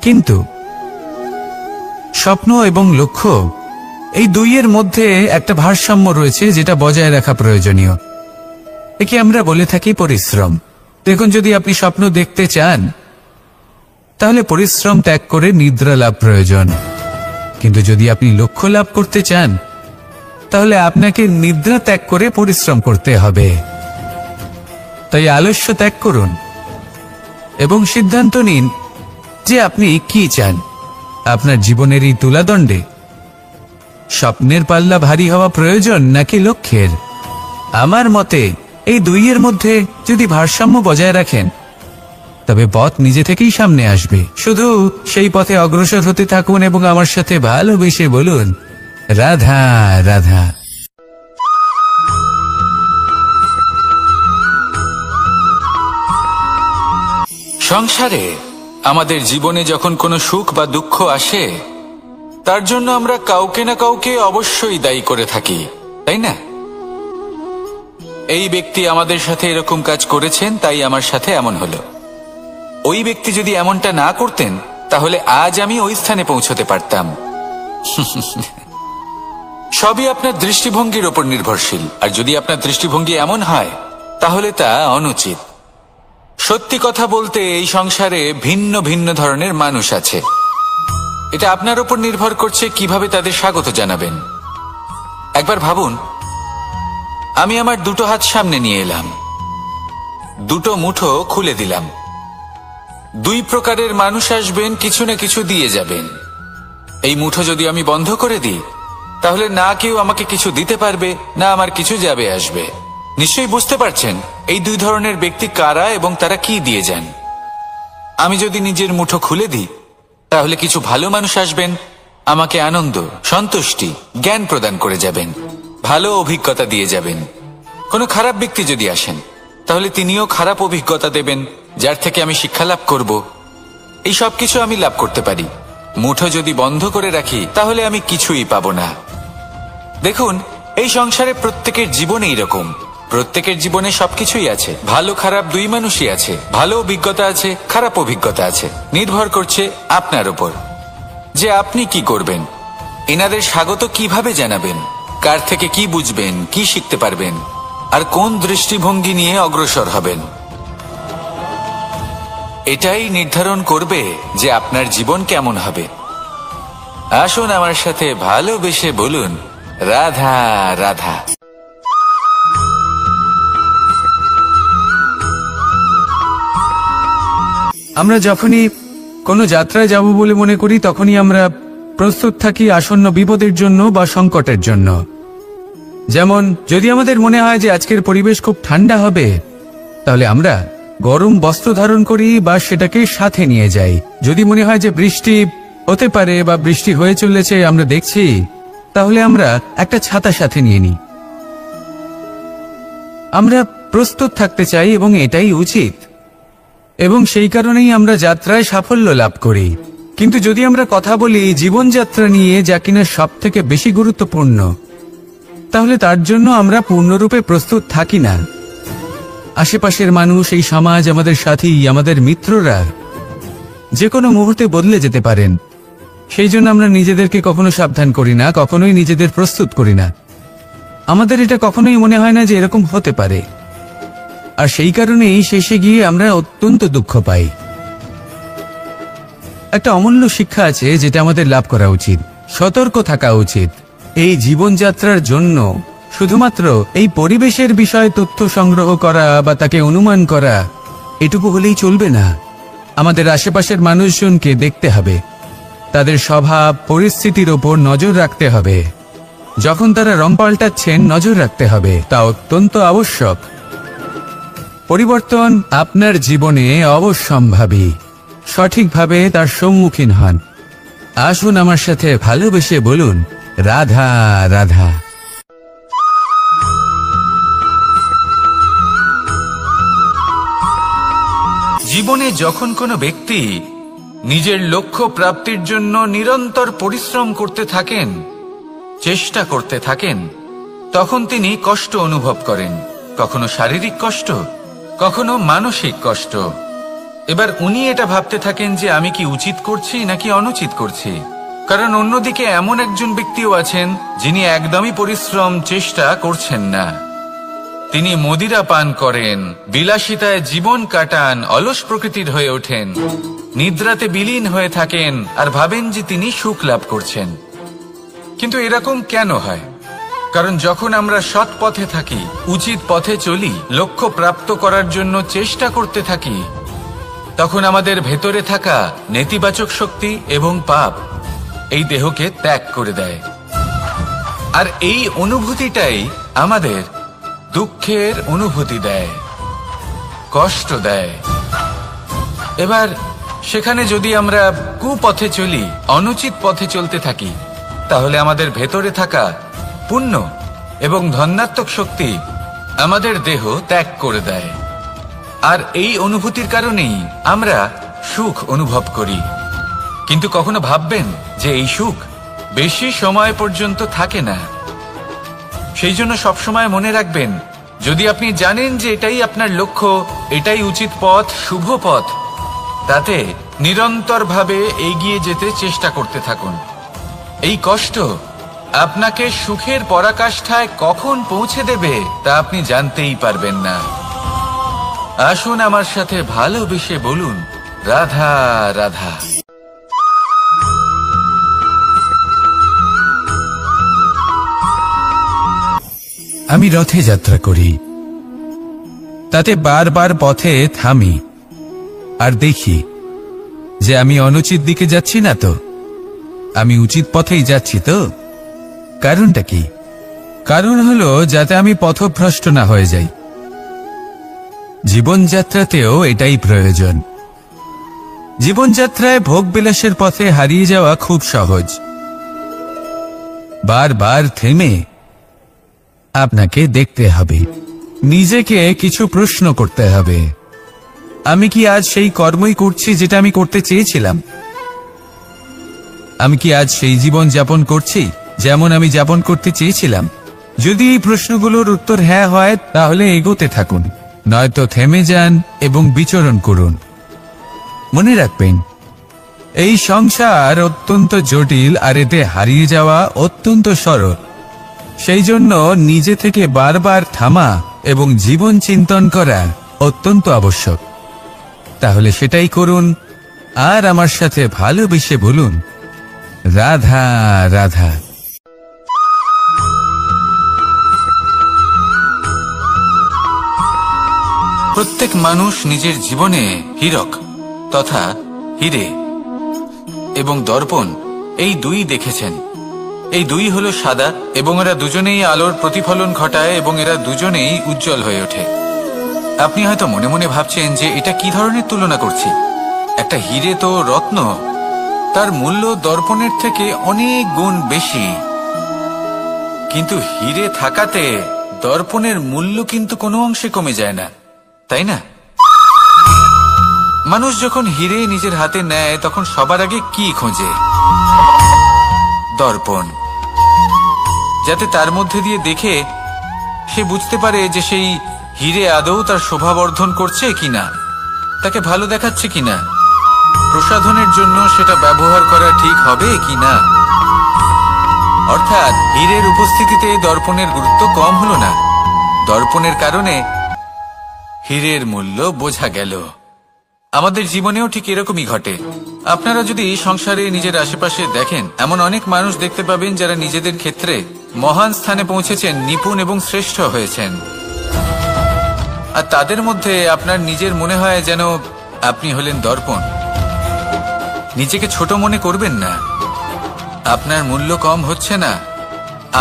কিন্তু স্বপ্ন এবং লক্ষ্য এই দুইয়ের মধ্যে একটা ভারসাম্য রয়েছে, যেটা বজায় রাখা প্রয়োজনীয়। একে আমরা বলে থাকি পরিশ্রম। দেখুন, যদি আপনি স্বপ্ন দেখতে চান তাহলে পরিশ্রম ত্যাগ করে নিদ্রা লাভ প্রয়োজন। কিন্তু যদি আপনি লক্ষ্য লাভ করতে চান তাহলে আপনাকে নিদ্রা ত্যাগ করে পরিশ্রম করতে হবে। তাই আলস্য ত্যাগ করুন এবং সিদ্ধান্ত নিন যে আপনি কি চান। আপনার জীবনের এই তুলাদণ্ডে স্বপ্নের পাল্লা ভারী হওয়া প্রয়োজন নাকি লক্ষ্যের? আমার মতে এই দুইয়ের মধ্যে যদি ভারসাম্য বজায় রাখেন তবে পথ নিজে থেকেই সামনে আসবে। শুধু সেই পথে অগ্রসর হতে থাকুন এবং আমার সাথে ভালোবেসে বলুন রাধা রাধা। সংসারে আমাদের জীবনে যখন কোনো সুখ বা দুঃখ আসে, তার জন্য আমরা কাউকে না কাউকে অবশ্যই দায়ী করে থাকি, তাই না? এই ব্যক্তি আমাদের সাথে এরকম কাজ করেছেন, তাই আমার সাথে এমন হলো। ওই ব্যক্তি যদি এমনটা না করতেন তাহলে আজ আমি ওই স্থানে পৌঁছতে পারতাম। সবই আপনার দৃষ্টিভঙ্গির ওপর নির্ভরশীল। আর যদি আপনার দৃষ্টিভঙ্গি এমন হয় তাহলে তা অনুচিত। সত্যি কথা বলতে এই সংসারে ভিন্ন ভিন্ন ধরনের মানুষ আছে। এটা আপনার ওপর নির্ভর করছে কিভাবে তাদের স্বাগত জানাবেন। একবার ভাবুন, আমি আমার দুটো হাত সামনে নিয়ে এলাম, দুটো মুঠো খুলে দিলাম। দুই প্রকারের মানুষ আসবেন, কিছু না কিছু দিয়ে যাবেন। এই মুঠো যদি আমি বন্ধ করে দিই তাহলে না কেউ আমাকে কিছু দিতে পারবে, না আমার কিছু যাবে আসবে। নিশ্চয়ই বুঝতে পারছেন এই দুই ধরনের ব্যক্তি কারা এবং তারা কি দিয়ে যান। আমি যদি নিজের মুঠো খুলে দিই তাহলে কিছু ভালো মানুষ আসবেন, আমাকে আনন্দ, সন্তুষ্টি, জ্ঞান প্রদান করে যাবেন, ভালো অভিজ্ঞতা দিয়ে যাবেন। কোনো খারাপ ব্যক্তি যদি আসেন তাহলে তিনিও খারাপ অভিজ্ঞতা দেবেন, যার থেকে আমি শিক্ষা লাভ করব। এই সব কিছু আমি লাভ করতে পারি। মুঠো যদি বন্ধ করে রাখি তাহলে আমি কিছুই পাবো না। দেখুন, এই সংসারে প্রত্যেকের জীবনে এইরকম। প্রত্যেকের জীবনে সবকিছুই আছে, ভালো খারাপ দুই মানুষই আছে। ভালো অভিজ্ঞতা আছে, খারাপ অভিজ্ঞতা আছে। নির্ভর করছে আপনার উপর যে আপনি কি করবেন, এনাদের স্বাগত কিভাবে জানাবেন, কার থেকে কি বুঝবেন, কি শিখতে পারবেন, আর কোন দৃষ্টিভঙ্গি নিয়ে অগ্রসর হবেন। এটাই নির্ধারণ করবে যে আপনার জীবন কেমন হবে। আসুন আমার সাথে ভালোবেসে বলুন রাধা রাধা। আমরা যখনই কোনো যাত্রায় যাব বলে মনে করি তখনই আমরা প্রস্তুত থাকি আসন্ন বিপদের জন্য বা সংকটের জন্য। যেমন যদি আমাদের মনে হয় যে আজকের পরিবেশ খুব ঠান্ডা হবে তাহলে আমরা গরম বস্ত্র ধারণ করি বা সেটাকে সাথে নিয়ে যাই। যদি মনে হয় যে বৃষ্টি হতে পারে বা বৃষ্টি হয়ে চলেছে আমরা দেখছি, তাহলে আমরা একটা ছাতা সাথে নিয়ে নিই। আমরা প্রস্তুত থাকতে চাই এবং এটাই উচিত, এবং সেই কারণেই আমরা যাত্রায় সাফল্য লাভ করি। কিন্তু যদি আমরা কথা বলি জীবনযাত্রা নিয়ে, যা কিনা সব থেকে বেশি গুরুত্বপূর্ণ, তাহলে তার জন্য আমরা পূর্ণরূপে প্রস্তুত থাকি না। আশেপাশের মানুষ, এই সমাজ, আমাদের সাথী, আমাদের মিত্ররা যে কোনো মুহূর্তে বদলে যেতে পারেন। সেই জন্য আমরা নিজেদেরকে কখনো সাবধান করি না, কখনোই নিজেদের প্রস্তুত করি না। আমাদের এটা কখনোই মনে হয় না যে এরকম হতে পারে, আর সেই কারণেই শেষে গিয়ে আমরা অত্যন্ত দুঃখ পাই। একটা অমূল্য শিক্ষা আছে যেটা আমাদের লাভ করা উচিত। সতর্ক থাকা উচিত। এই জীবনযাত্রার জন্য শুধুমাত্র এই পরিবেশের বিষয়ে তথ্য সংগ্রহ করা বা তাকে অনুমান করা এটুকু হলেই চলবে না। আমাদের আশেপাশের মানুষজনকে দেখতে হবে, তাদের স্বভাব পরিস্থিতির ওপর নজর রাখতে হবে। যখন তারা রং পাল্টাচ্ছেন নজর রাখতে হবে, তা অত্যন্ত আবশ্যক। পরিবর্তন আপনার জীবনে অবশ্যম্ভাবী, সঠিকভাবে তার সম্মুখীন হন। আসুন আমার সাথে ভালোবেসে বলুন, রাধা রাধা। জীবনে যখন কোনো ব্যক্তি নিজের লক্ষ্য প্রাপ্তির জন্য নিরন্তর পরিশ্রম করতে থাকেন, চেষ্টা করতে থাকেন, তখন তিনি কষ্ট অনুভব করেন, কখনো শারীরিক কষ্ট, কখনো মানসিক কষ্ট। এবার উনি এটা ভাবতে থাকেন যে আমি কি উচিত করছি নাকি অনুচিত করছি। কারণ অন্যদিকে এমন একজন ব্যক্তিও আছেন যিনি একদমই পরিশ্রম চেষ্টা করছেন না। তিনি মদিরা পান করেন, বিলাসিতায় জীবন কাটান, অলস প্রকৃতির হয়ে ওঠেন, নিদ্রাতে বিলীন হয়ে থাকেন আর ভাবেন যে তিনি সুখ লাভ করছেন। কিন্তু এরকম কেন হয়? কারণ যখন আমরা সৎ পথে থাকি, উচিত পথে চলি, লক্ষ্য প্রাপ্ত করার জন্য চেষ্টা করতে থাকি, তখন আমাদের ভেতরে থাকা নেতিবাচক শক্তি এবং পাপ এই দেহকে ত্যাগ করে দেয়। আর এই অনুভূতিটাই আমাদের দুঃখের অনুভূতি দেয়, কষ্ট দেয়। এবার সেখানে যদি আমরা কুপথে চলি, অনুচিত পথে চলতে থাকি, তাহলে আমাদের ভেতরে থাকা পুণ্য এবং ধনাত্মক শক্তি আমাদের দেহ ত্যাগ করে দেয়। আর এই অনুভূতির কারণেই আমরা সুখ অনুভব করি। কিন্তু কখনো ভাববেন যে এই সুখ বেশি সময় পর্যন্ত থাকে না। সেই জন্য সবসময় মনে রাখবেন, যদি আপনি জানেন যে এটাই আপনার লক্ষ্য, এটাই উচিত পথ, শুভ পথ, তাতে নিরন্তরভাবে এগিয়ে যেতে চেষ্টা করতে থাকুন। এই কষ্ট আপনাকে সুখের পরাকাষ্ঠায় কখন পৌঁছে দেবে তা আপনি জানতেই পারবেন না। আসুন আমার সাথে ভালোবেসে বলুন, রাধা রাধা। আমি রথে যাত্রা করি, তাতে বারবার পথে থামি আর দেখি যে আমি অনুচিত দিকে যাচ্ছি না তো, আমি উচিত পথেই যাচ্ছি তো। কারণটা কি? কারণ হলো যাতে আমি পথভ্রষ্ট না হয়ে যাই। জীবনযাত্রাতেও এটাই প্রয়োজন। জীবনযাত্রায় ভোগ বিলাসের পথে হারিয়ে যাওয়া খুব সহজ। বারবার থেমে আপনাকে দেখতে হবে, নিজেকে কিছু প্রশ্ন করতে হবে। আমি কি আজ সেই কর্মই করছি যেটা আমি করতে চেয়েছিলাম? আমি কি আজ সেই জীবন যাপন করছি যেমন আমি যাপন করতে চেয়েছিলাম? যদি এই প্রশ্নগুলোর উত্তর হ্যাঁ হয়, তাহলে এগোতে থাকুন, নয়তো থেমে যান এবং বিচরণ করুন। মনে রাখবেন, এই সংসার অত্যন্ত জটিল আর এতে হারিয়ে যাওয়া অত্যন্ত সরল। সেই জন্য নিজে থেকে বারবার থামা এবং জীবন চিন্তন করা অত্যন্ত আবশ্যক। তাহলে সেটাই করুন আর আমার সাথে ভালোবেসে বলুন, রাধা রাধা। প্রত্যেক মানুষ নিজের জীবনে হীরক তথা হিরে এবং দর্পণ এই দুই দেখেছেন। এই দুই হলো সাদা এবং এরা দুজনেই আলোর প্রতিফলন ঘটায় এবং এরা দুজনেই উজ্জ্বল হয়ে ওঠে। আপনি হয়তো মনে মনে ভাবছেন যে এটা কি ধরনের তুলনা করছি। একটা হিরে তো রত্ন, তার মূল্য দর্পণের থেকে অনেক গুণ বেশি। কিন্তু হিরে থাকাতে দর্পণের মূল্য কিন্তু কোনো অংশে কমে যায় না, তাই না? মানুষ যখন হিরে নিজের হাতে নেয় তখন সবার আগে কি খোঁজে? দর্পণ, যাতে তার মধ্যে দিয়ে দেখে সে বুঝতে পারে যে সেই হিরে আদৌ তার শোভাবর্ধন করছে কিনা, তাকে ভালো দেখাচ্ছে কিনা, প্রসাধনের জন্য সেটা ব্যবহার করা ঠিক হবে কিনা। অর্থাৎ হীরের উপস্থিতিতে দর্পণের গুরুত্ব কম হলো না। দর্পণের কারণে হীরের মূল্য বোঝা গেল। আমাদের জীবনেও ঠিক এরকমই ঘটে। আপনারা যদি সংসারে নিজের আশেপাশে দেখেন, এমন অনেক মানুষ দেখতে পাবেন যারা নিজেদের ক্ষেত্রে মহান স্থানে পৌঁছেছেন, নিপুণ এবং শ্রেষ্ঠ হয়েছেন। আর তাদের মধ্যে আপনার নিজের মনে হয় যেন আপনি হলেন দর্পণ। নিজেকে ছোট মনে করবেন না। আপনার মূল্য কম হচ্ছে না,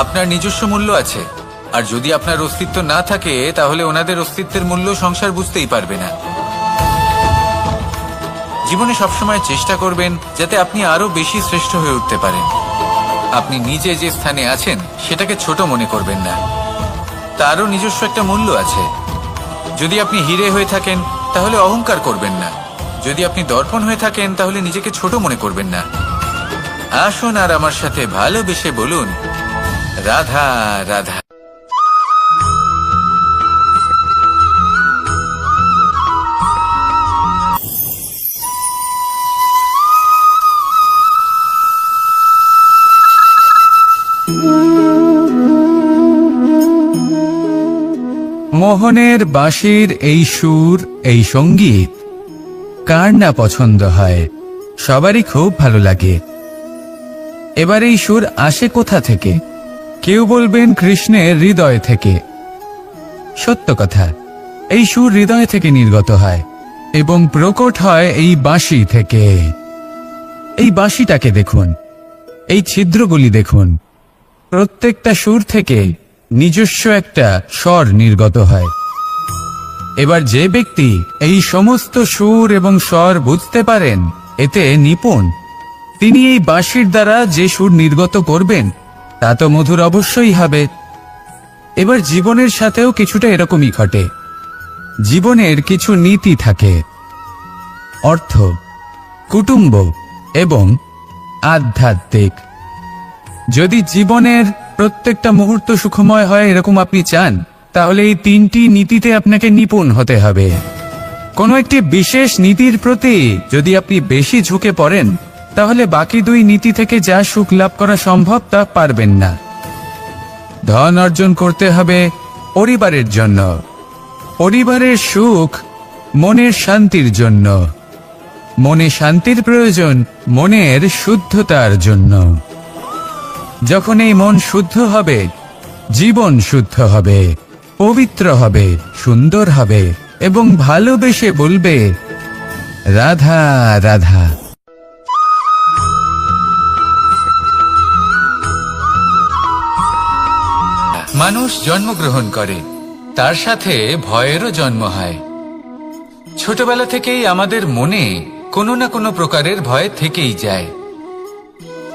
আপনার নিজস্ব মূল্য আছে। আর যদি আপনার অস্তিত্ব না থাকে, তাহলে ওনাদের অস্তিত্বের মূল্য সংসার বুঝতেই পারবে না। জীবনে সবসময় চেষ্টা করবেন যাতে আপনি আরো বেশি শ্রেষ্ঠ হয়ে উঠতে পারেন। আপনি নিজে যে স্থানে আছেন সেটাকে ছোট মনে করবেন না, তারও নিজস্ব একটা মূল্য আছে। যদি আপনি হিরে হয়ে থাকেন তাহলে অহংকার করবেন না, যদি আপনি দর্পণ হয়ে থাকেন তাহলে নিজেকে ছোট মনে করবেন না। আসুন আর আমার সাথে ভালোবেসে বলুন, রাধা রাধা। মোহনের বাঁশির এই সুর, এই সঙ্গীত কার না পছন্দ হয়, সবারই খুব ভালো লাগে। এবার এই সুর আসে কোথা থেকে? কেউ বলবেন কৃষ্ণের হৃদয় থেকে। সত্য কথা, এই সুর হৃদয় থেকে নির্গত হয় এবং প্রকট হয় এই বাঁশি থেকে। এই বাঁশিটাকে দেখুন, এই ছিদ্রগুলি দেখুন, প্রত্যেকটা সুর থেকে নিজস্ব একটা স্বর নির্গত হয়। এবার যে ব্যক্তি এই সমস্ত সুর এবং স্বর বুঝতে পারেন, এতে নিপুণ, তিনি এই বাঁশির দ্বারা যে সুর নির্গত করবেন তা তো মধুর অবশ্যই হবে। এবার জীবনের সাথেও কিছুটা এরকমই ঘটে। জীবনের কিছু নীতি থাকে, অর্থ, কুটুম্ব এবং আধ্যাত্মিক। যদি জীবনের প্রত্যেকটা মুহূর্ত সুখময় হয় এরকম আপনি চান, তাহলে এই তিনটি নীতিতে আপনাকে নিপুণ হতে হবে। কোনো একটি বিশেষ নীতির প্রতি যদি আপনি বেশি ঝুঁকে পড়েন, তাহলে বাকি দুই নীতি থেকে যা সুখ লাভ করা সম্ভব তা পারবেন না। ধন অর্জন করতে হবে পরিবারের জন্য, পরিবারের সুখ মনের শান্তির জন্য, মনে শান্তির প্রয়োজন মনের শুদ্ধতার জন্য। যখন এই মন শুদ্ধ হবে, জীবন শুদ্ধ হবে, পবিত্র হবে, সুন্দর হবে এবং ভালোবেসে বলবে, রাধা রাধা। মানুষ জন্মগ্রহণ করে, তার সাথে ভয়েরও জন্ম হয়। ছোটবেলা থেকেই আমাদের মনে কোনো না কোনো প্রকারের ভয় থেকেই যায়।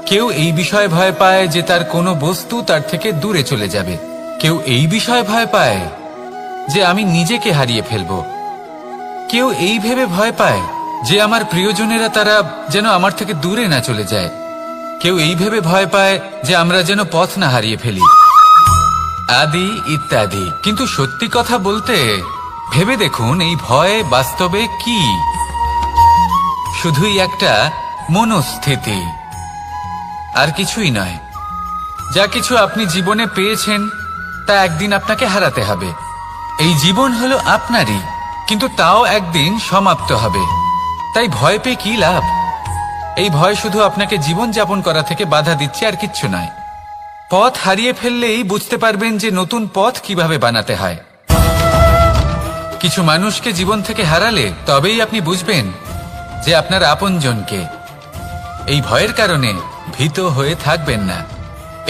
কেউ এই বিষয়ে ভয় পায় যে তার কোনো বস্তু তার থেকে দূরে চলে যাবে, কেউ এই বিষয়ে ভয় পায় যে আমি নিজেকে হারিয়ে ফেলব, কেউ এই ভেবে ভয় পায় যে আমার প্রিয়জনেরা তারা যেন আমার থেকে দূরে না চলে যায়, কেউ এই ভেবে ভয় পায় যে আমরা যেন পথ না হারিয়ে ফেলি, আদি ইত্যাদি। কিন্তু সত্যি কথা বলতে, ভেবে দেখুন এই ভয় বাস্তবে কি? শুধুই একটা মনস্থিতি, আর কিছুই নয়। যা কিছু আপনি জীবনে পেয়েছেন তা একদিন আপনাকে হারাতে হবে। এই জীবন হলো আপনারই, কিন্তু তাও একদিন সমাপ্ত হবে। তাই ভয় পেয়ে কি লাভ? এই ভয় শুধু আপনাকে জীবন যাপন করা থেকে বাধা দিচ্ছে, আর কিচ্ছু নয়। পথ হারিয়ে ফেললেই বুঝতে পারবেন যে নতুন পথ কিভাবে বানাতে হয়। কিছু মানুষকে জীবন থেকে হারালে তবেই আপনি বুঝবেন যে আপনার আপনজনকে। এই ভয়ের কারণে ভীত হয়ে থাকবেন না।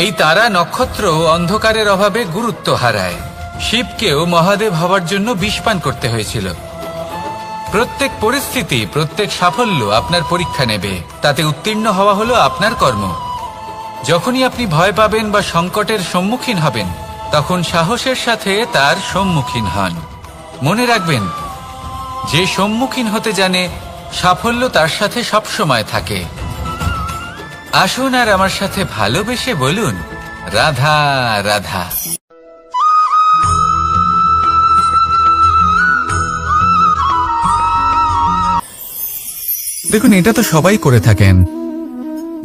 এই তারা নক্ষত্র অন্ধকারের অভাবে গুরুত্ব হারায়। শিবকেও মহাদেব হওয়ার জন্য বিষ পান করতে হয়েছিল। প্রত্যেক পরিস্থিতি, প্রত্যেক সাফল্য আপনার পরীক্ষা নেবে, তাতে উত্তীর্ণ হওয়া হলো আপনার কর্ম। যখনই আপনি ভয় পাবেন বা সংকটের সম্মুখীন হবেন, তখন সাহসের সাথে তার সম্মুখীন হন। মনে রাখবেন, যে সম্মুখীন হতে জানে সাফল্য তার সাথে সবসময় থাকে। আসুন আর আমার সাথে ভালোবেসে বলুন, রাধা রাধা। দেখুন, এটা তো সবাই করে থাকেন।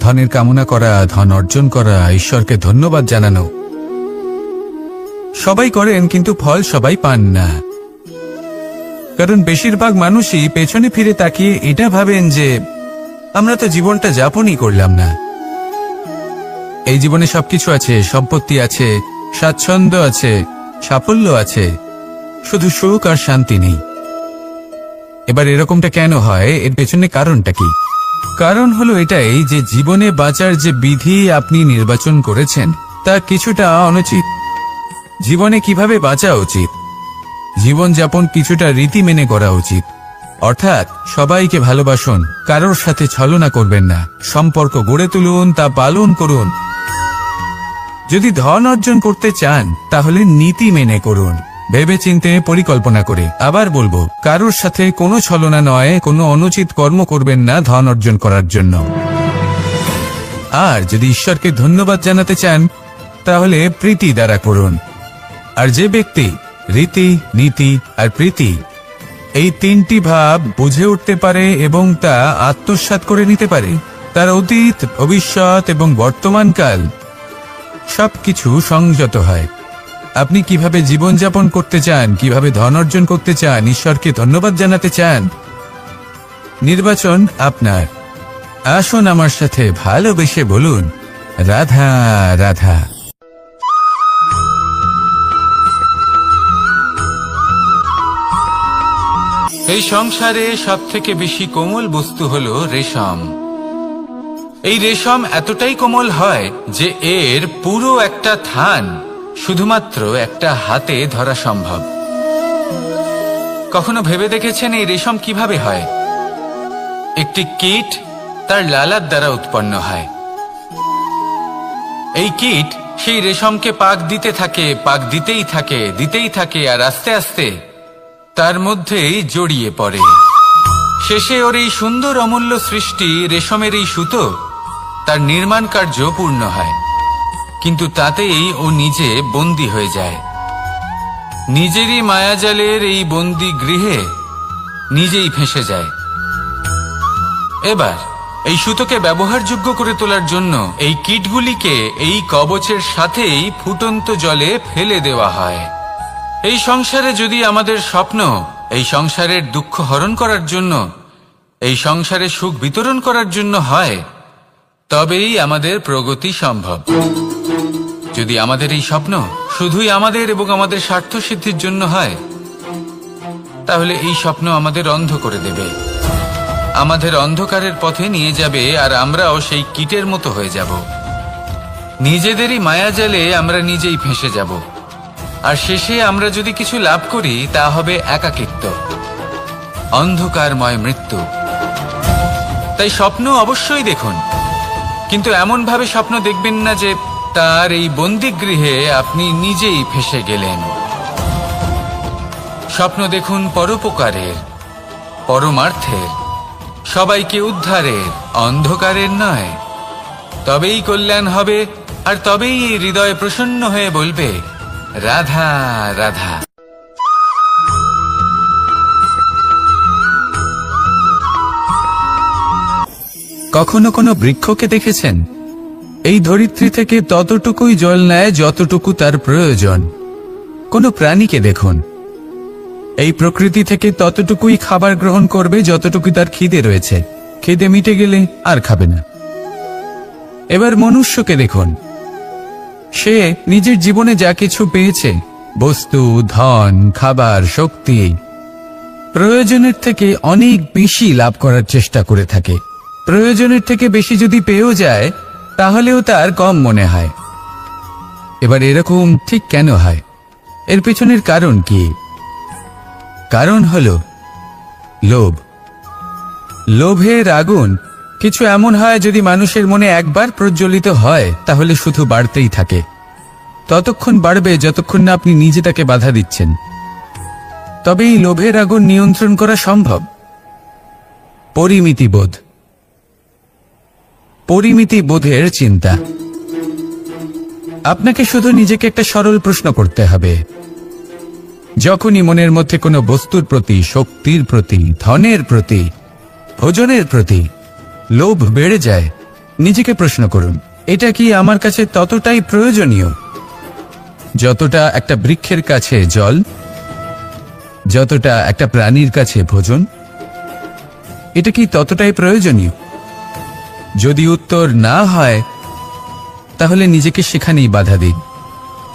ধনের কামনা করা, ধন অর্জন করা, ঈশ্বরকে ধন্যবাদ জানানো, সবাই করেন, কিন্তু ফল সবাই পান না। কারণ বেশিরভাগ মানুষই পেছনে ফিরে তাকিয়ে এটা ভাবেন যে আমরা তো জীবনটা যাপনই করলাম না। এই জীবনে সবকিছু আছে, সম্পত্তি আছে, স্বাচ্ছন্দ্য আছে, সাফল্য আছে, শুধু সুখ আর শান্তি নেই। এবার এরকমটা কেন হয়? এর পেছনে কারণটা কি? কারণ হলো এটাই যে জীবনে বাঁচার যে বিধি আপনি নির্বাচন করেছেন তা কিছুটা অনুচিত। জীবনে কিভাবে বাঁচা উচিত, জীবনযাপন কিছুটা রীতি মেনে করা উচিত। অর্থাৎ সবাইকে ভালোবাসুন, কারোর সাথে ছলনা করবেন না, সম্পর্ক গড়ে তুলুন, তা পালন করুন। যদি ধন অর্জন করতে চান তাহলে নীতি মেনে করুন, ভেবেচিন্তে পরিকল্পনা করে। আবার বলবো, কারোর সাথে কোনো ছলনা নয়, কোনো অনুচিত কর্ম করবেন না ধন অর্জন করার জন্য। আর যদি ঈশ্বরকে ধন্যবাদ জানাতে চান তাহলে প্রীতি দ্বারা করুন। আর যে ব্যক্তি রীতি, নীতি আর প্রীতি এই তিনটি ভাব বুঝে উঠতে পারে এবং তা আত্মসাৎ করে নিতে পারে, তার অতীত, ভবিষ্যৎ এবং বর্তমানকাল সবকিছু সংযত হয়। আপনি কিভাবে জীবনযাপন করতে চান, কিভাবে ধন অর্জন করতে চান, ঈশ্বরকে ধন্যবাদ জানাতে চান, নির্বাচন আপনার। আসুন আমার সাথে ভালোবেসে বলুন, রাধা রাধা। এই সংসারে সবথেকে বেশি কোমল বস্তু হলো রেশম। এই রেশম এতটাই কোমল হয় যে এর পুরো একটা থান শুধুমাত্র একটা হাতে ধরা সম্ভব। কখনো ভেবে দেখেছেন এই রেশম কিভাবে হয়? একটি কীট তার লালার দ্বারা উৎপন্ন হয়। এই কীট সেই রেশমকে পাক দিতে থাকে, পাক দিতেই থাকে আর আস্তে আস্তে তার মধ্যেই জড়িয়ে পড়ে। শেষে ওর এই সুন্দর অমূল্য সৃষ্টি রেশমের এই সুতো তার নির্মাণ কার্য পূর্ণ হয়, কিন্তু তাতেই ও নিজে বন্দী হয়ে যায়। নিজেরই মায়াজালের এই বন্দী গৃহে নিজেই ফেঁসে যায়। এবার এই সুতোকে ব্যবহারযোগ্য করে তোলার জন্য এই কীটগুলিকে এই কবচের সাথেই ফুটন্ত জলে ফেলে দেওয়া হয়। এই সংসারে যদি আমাদের স্বপ্ন এই সংসারের দুঃখ হরণ করার জন্য, এই সংসারে সুখ বিতরণ করার জন্য হয়, তবেই আমাদের প্রগতি সম্ভব। যদি আমাদের এই স্বপ্ন শুধুই আমাদের এবং আমাদের স্বার্থ সিদ্ধির জন্য হয়, তাহলে এই স্বপ্ন আমাদের অন্ধ করে দেবে, আমাদের অন্ধকারের পথে নিয়ে যাবে, আর আমরাও সেই কীটের মতো হয়ে যাব। নিজেদেরই মায়াজালে আমরা নিজেই ফেঁসে যাব, আর শেষে আমরা যদি কিছু লাভ করি তা হবে একাকিত্ব, অন্ধকারময় মৃত্যু। তাই স্বপ্ন অবশ্যই দেখুন, কিন্তু এমন ভাবে স্বপ্ন দেখবেন না যে তার এই বন্দিগৃহে আপনি নিজেই ফেঁসে গেলেন। স্বপ্ন দেখুন পরোপকারের, পরমার্থের, সবাইকে উদ্ধারের, অন্ধকারের নয়। তবেই কল্যাণ হবে, আর তবেই এই হৃদয় প্রসন্ন হয়ে বলবে, রাধা রাধা। কখনো কোনো বৃক্ষকে দেখেছেন? এই ধরিত্রী থেকে ততটুকুই জল নেয় যতটুকু তার প্রয়োজন। কোনো প্রাণীকে দেখুন, এই প্রকৃতি থেকে ততটুকুই খাবার গ্রহণ করবে যতটুকু তার খিদে রয়েছে, খিদে মিটে গেলে আর খাবে না। এবার মনুষ্যকে দেখুন, সে নিজের জীবনে যা কিছু পেয়েছে, বস্তু, ধন, খাবার, শক্তি, প্রয়োজনের থেকে অনেক বেশি লাভ করার চেষ্টা করে থাকে। প্রয়োজনের থেকে বেশি যদি পেয়েও যায় তাহলেও তার কম মনে হয়। এবার এরকম ঠিক কেন হয়? এর পেছনের কারণ কি? কারণ হলো লোভ। লোভের আগুন কিছু এমন হয়, যদি মানুষের মনে একবার প্রজ্বলিত হয় তাহলে শুধু বাড়তেই থাকে। ততক্ষণ বাড়বে যতক্ষণ না আপনি নিজে তাকে বাধা দিচ্ছেন। তবে এই লোভের আগুন নিয়ন্ত্রণ করা সম্ভব। পরিমিতিবোধ, পরিমিতিবোধের চিন্তা। আপনাকে শুধু নিজেকে একটা সরল প্রশ্ন করতে হবে। যখনই মনের মধ্যে কোনো বস্তুর প্রতি, শক্তির প্রতি, ধনের প্রতি, ভোজনের প্রতি লোভ বেড়ে যায়, নিজেকে প্রশ্ন করুন, এটা কি আমার কাছে ততটাই প্রয়োজনীয় যতটা একটা বৃক্ষের কাছে জল? যতটা একটা প্রাণীর কাছে ভোজন, এটা কি ততটাই প্রয়োজনীয়? যদি উত্তর না হয় তাহলে নিজেকে সেখানেই বাধা দিন,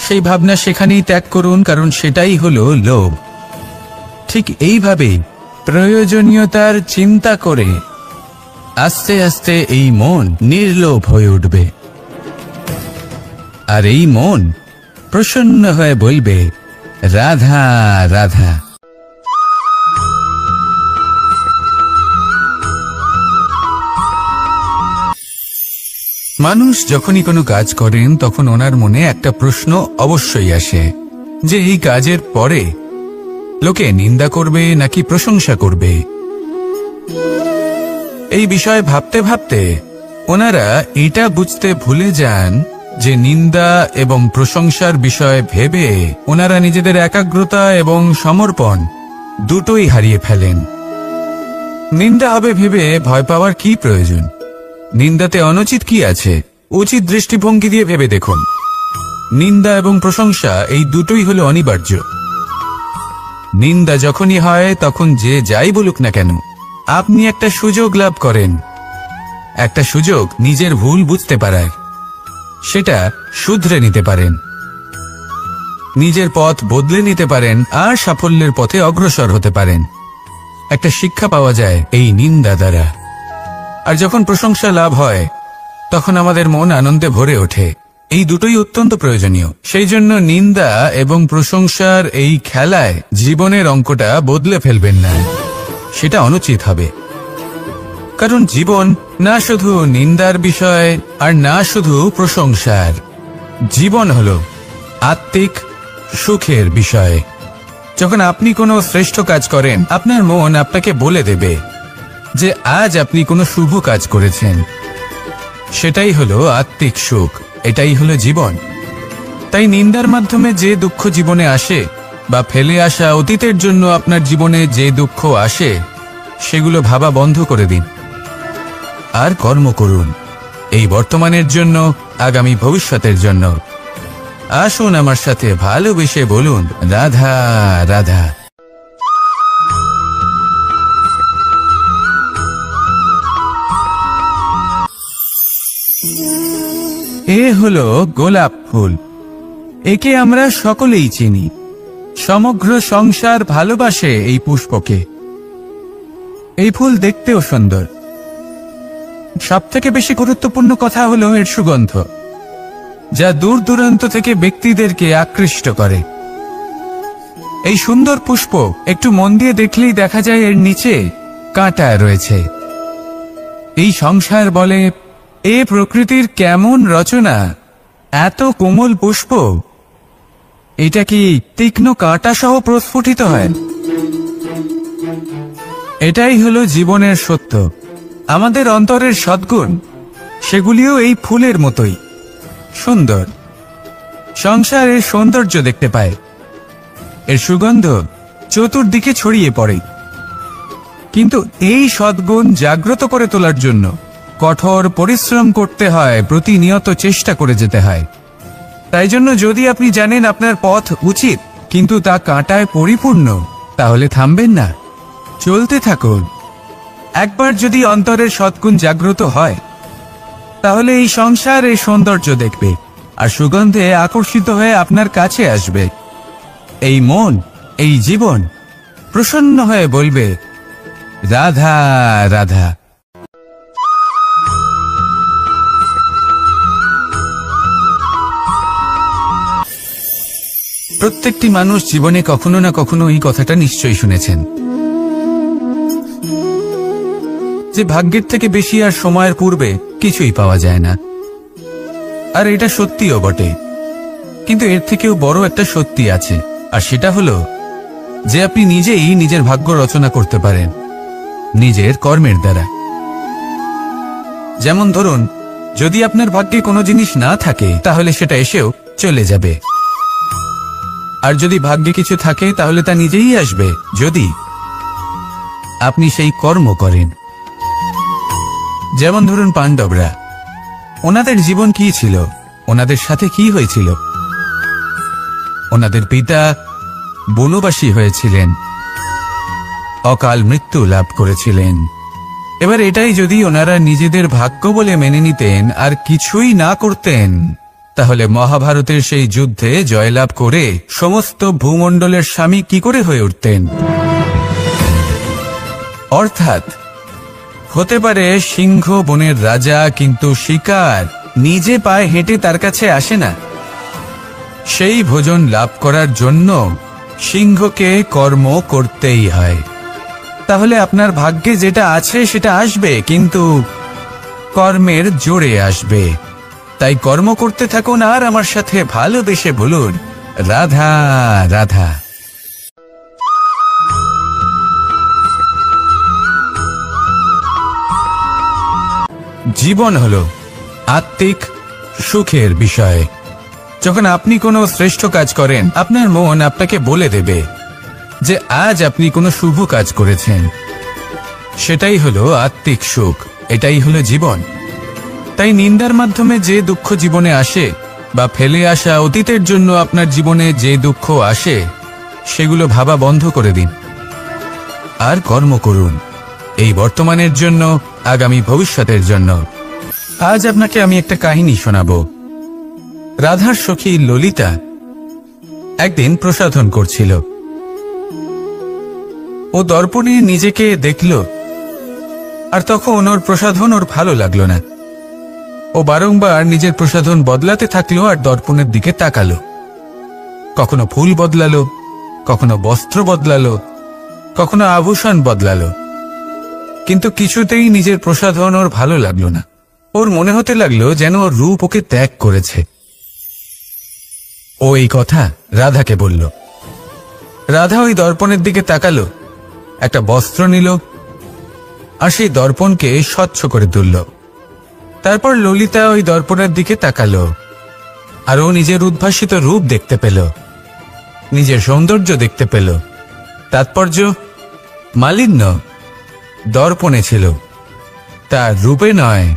সেই ভাবনা সেখানেই ত্যাগ করুন, কারণ সেটাই হলো লোভ। ঠিক এইভাবেই প্রয়োজনীয়তার চিন্তা করে আস্তে আস্তে এই মন নির্লোভ হয়ে উঠবে, আর এই মন প্রসন্ন হয়ে বলবে, রাধা রাধা। মানুষ যখনই কোনো কাজ করেন তখন ওনার মনে একটা প্রশ্ন অবশ্যই আসে যে এই কাজের পরে লোকে নিন্দা করবে নাকি প্রশংসা করবে। এই বিষয়ে ভাবতে ভাবতে ওনারা এটা বুঝতে ভুলে যান যে নিন্দা এবং প্রশংসার বিষয়ে ভেবে ওনারা নিজেদের একাগ্রতা এবং সমর্পণ দুটোই হারিয়ে ফেলেন। নিন্দা হবে ভেবে ভয় পাওয়ার কি প্রয়োজন? নিন্দাতে অনুচিত কি আছে? উচিত দৃষ্টিভঙ্গি দিয়ে ভেবে দেখুন। নিন্দা এবং প্রশংসা এই দুটোই হলো অনিবার্য। নিন্দা যখনই হয় তখন যে যাই বলুক না কেন, আপনি একটা সুযোগ লাভ করেন, একটা সুযোগ নিজের ভুল বুঝতে পারার, সেটা শুধরে নিতে পারেন, নিজের পথ বদলে নিতে পারেন আর সাফল্যের পথে অগ্রসর হতে পারেন। একটা শিক্ষা পাওয়া যায় এই নিন্দা দ্বারা। আর যখন প্রশংসা লাভ হয় তখন আমাদের মন আনন্দে ভরে ওঠে। এই দুটোই অত্যন্ত প্রয়োজনীয়। সেই জন্য নিন্দা এবং প্রশংসার এই খেলায় জীবনের অঙ্কটা বদলে ফেলবেন না, সেটা অনুচিত হবে। কারণ জীবন না শুধু নিন্দার বিষয় আর না শুধু প্রশংসার, জীবন হলো আত্মিক সুখের বিষয়। যখন আপনি কোনো শ্রেষ্ঠ কাজ করেন, আপনার মন আপনাকে বলে দেবে যে আজ আপনি কোনো শুভ কাজ করেছেন। সেটাই হলো আত্মিক সুখ, এটাই হলো জীবন। তাই নিন্দার মাধ্যমে যে দুঃখ জীবনে আসে বা ফেলে আসা অতীতের জন্য আপনার জীবনে যে দুঃখ আসে, সেগুলো ভাবা বন্ধ করে দিন আর কর্ম করুন এই বর্তমানের জন্য, আগামী ভবিষ্যতের জন্য। আসুন আমার সাথে ভালোবেসে বলুন, রাধা রাধা। এ হলো গোলাপ ফুল। একে আমরা সকলেই চিনি। সমগ্র সংসার ভালোবাসে এই পুষ্পকে। এই ফুল দেখতেও সুন্দর। সবথেকে বেশি গুরুত্বপূর্ণ কথা হলো এর সুগন্ধ, যা দূর দূরান্ত থেকে ব্যক্তিদেরকে আকৃষ্ট করে। এই সুন্দর পুষ্প একটু মন দিয়ে দেখলেই দেখা যায় এর নিচে কাঁটা রয়েছে। এই সংসার বলে, এ প্রকৃতির কেমন রচনা, এত কোমল পুষ্প, এটা কি তীক্ষ্ণ কাঁটা সহ প্রস্ফুটিত হয়? এটাই হলো জীবনের সত্য। আমাদের অন্তরের সদ্গুণ, সেগুলিও এই ফুলের মতোই সুন্দর। সংসারের সৌন্দর্য দেখতে পায়, এর সুগন্ধ চতুর্দিকে ছড়িয়ে পড়ে। কিন্তু এই সদ্গুণ জাগ্রত করে তোলার জন্য কঠোর পরিশ্রম করতে হয়, প্রতিনিয়ত চেষ্টা করে যেতে হয়। তাই জন্য যদি আপনি জানেন আপনার পথ উচিত কিন্তু তা কাঁটায় পরিপূর্ণ, তাহলে থামবেন না, চলতে থাকুন। একবার যদি অন্তরের সদ্গুণ জাগ্রত হয়, তাহলে এই সংসার এই সৌন্দর্য দেখবে আর সুগন্ধে আকর্ষিত হয়ে আপনার কাছে আসবে। এই মন, এই জীবন প্রসন্ন হয়ে বলবে, রাধা রাধা। প্রত্যেকটি মানুষ জীবনে কখনো না কখনো এই কথাটা নিশ্চয়ই শুনেছেন যে ভাগ্যের থেকে বেশি আর সময়ের পূর্বে কিছুই পাওয়া যায় না। আর এটা সত্যিও বটে, কিন্তু এর থেকেও বড় একটা সত্যি আছে, আর সেটা হলো যে আপনি নিজেই নিজের ভাগ্য রচনা করতে পারেন নিজের কর্মের দ্বারা। যেমন ধরুন, যদি আপনার ভাগ্যে কোনো জিনিস না থাকে তাহলে সেটা এসেও চলে যাবে, আর যদি ভাগ্যে কিছু থাকে তাহলে তা নিজেই আসবে, যদি আপনি সেই কর্ম করেন। যেমন ধরুন পাণ্ডবরা, ওনাদের জীবন কি ছিল, ওনাদের সাথে কি হয়েছিল? ওনাদের পিতা বনবাসী হয়েছিলেন, অকাল মৃত্যু লাভ করেছিলেন। এবার এটাই যদি ওনারা নিজেদের ভাগ্য বলে মেনে নিতেন আর কিছুই না করতেন, তাহলে মহাভারতের সেই যুদ্ধে জয়লাভ করে সমস্ত ভূমণ্ডলের স্বামী কি করে হয়ে উঠতেন? অর্থাৎ হতে পারে সিংহ বনের রাজা, কিন্তু শিকার নিজে পায়ে হেঁটে তার কাছে আসে না। সেই ভোজন লাভ করার জন্য সিংহকে কর্ম করতেই হয়। তাহলে আপনার ভাগ্যে যেটা আছে সেটা আসবে, কিন্তু কর্মের জোরে আসবে। তাই কর্ম করতে থাকুন আর আমার সাথে ভালোবেসে বলুন, রাধা রাধা। জীবন হলো আত্মিক সুখের বিষয়। যখন আপনি কোনো শ্রেষ্ঠ কাজ করেন, আপনার মন আপনাকে বলে দেবে যে আজ আপনি কোনো শুভ কাজ করেছেন। সেটাই হলো আত্মিক সুখ, এটাই হলো জীবন। তাই নিন্দার মাধ্যমে যে দুঃখ জীবনে আসে, বা ফেলে আসা অতীতের জন্য আপনার জীবনে যে দুঃখ আসে, সেগুলো ভাবা বন্ধ করে দিন আর কর্ম করুন এই বর্তমানের জন্য, আগামী ভবিষ্যতের জন্য। আজ আপনাকে আমি একটা কাহিনী শোনাবো। রাধার সখী ললিতা একদিন প্রসাধন করছিল। ও দর্পণে নিজেকে দেখল, আর তখন ওর প্রসাধন ওর ভালো লাগলো না। ও বারংবার নিজের প্রসাধন বদলাতে থাকলো আর দর্পণের দিকে তাকালো। কখনো ফুল বদলালো, কখনো বস্ত্র বদলালো, কখনো আভূষণ বদলালো, কিন্তু কিছুতেই নিজের প্রসাধন ওর ভালো লাগলো না। ওর মনে হতে লাগলো যেন ওর রূপ ওকে ত্যাগ করেছে। ও এই কথা রাধাকে বলল। রাধা ওই দর্পণের দিকে তাকালো, একটা বস্ত্র নিল আর সেই দর্পণকে স্বচ্ছ করে তুলল। তারপর ললিতা ওই দর্পণের দিকে তাকালো আর ও নিজের উদ্ভাসিত রূপ দেখতে পেল, নিজের সৌন্দর্য দেখতে পেল। তাৎপর্য মালিন্য দর্পণে ছিল, তার রূপে নয়।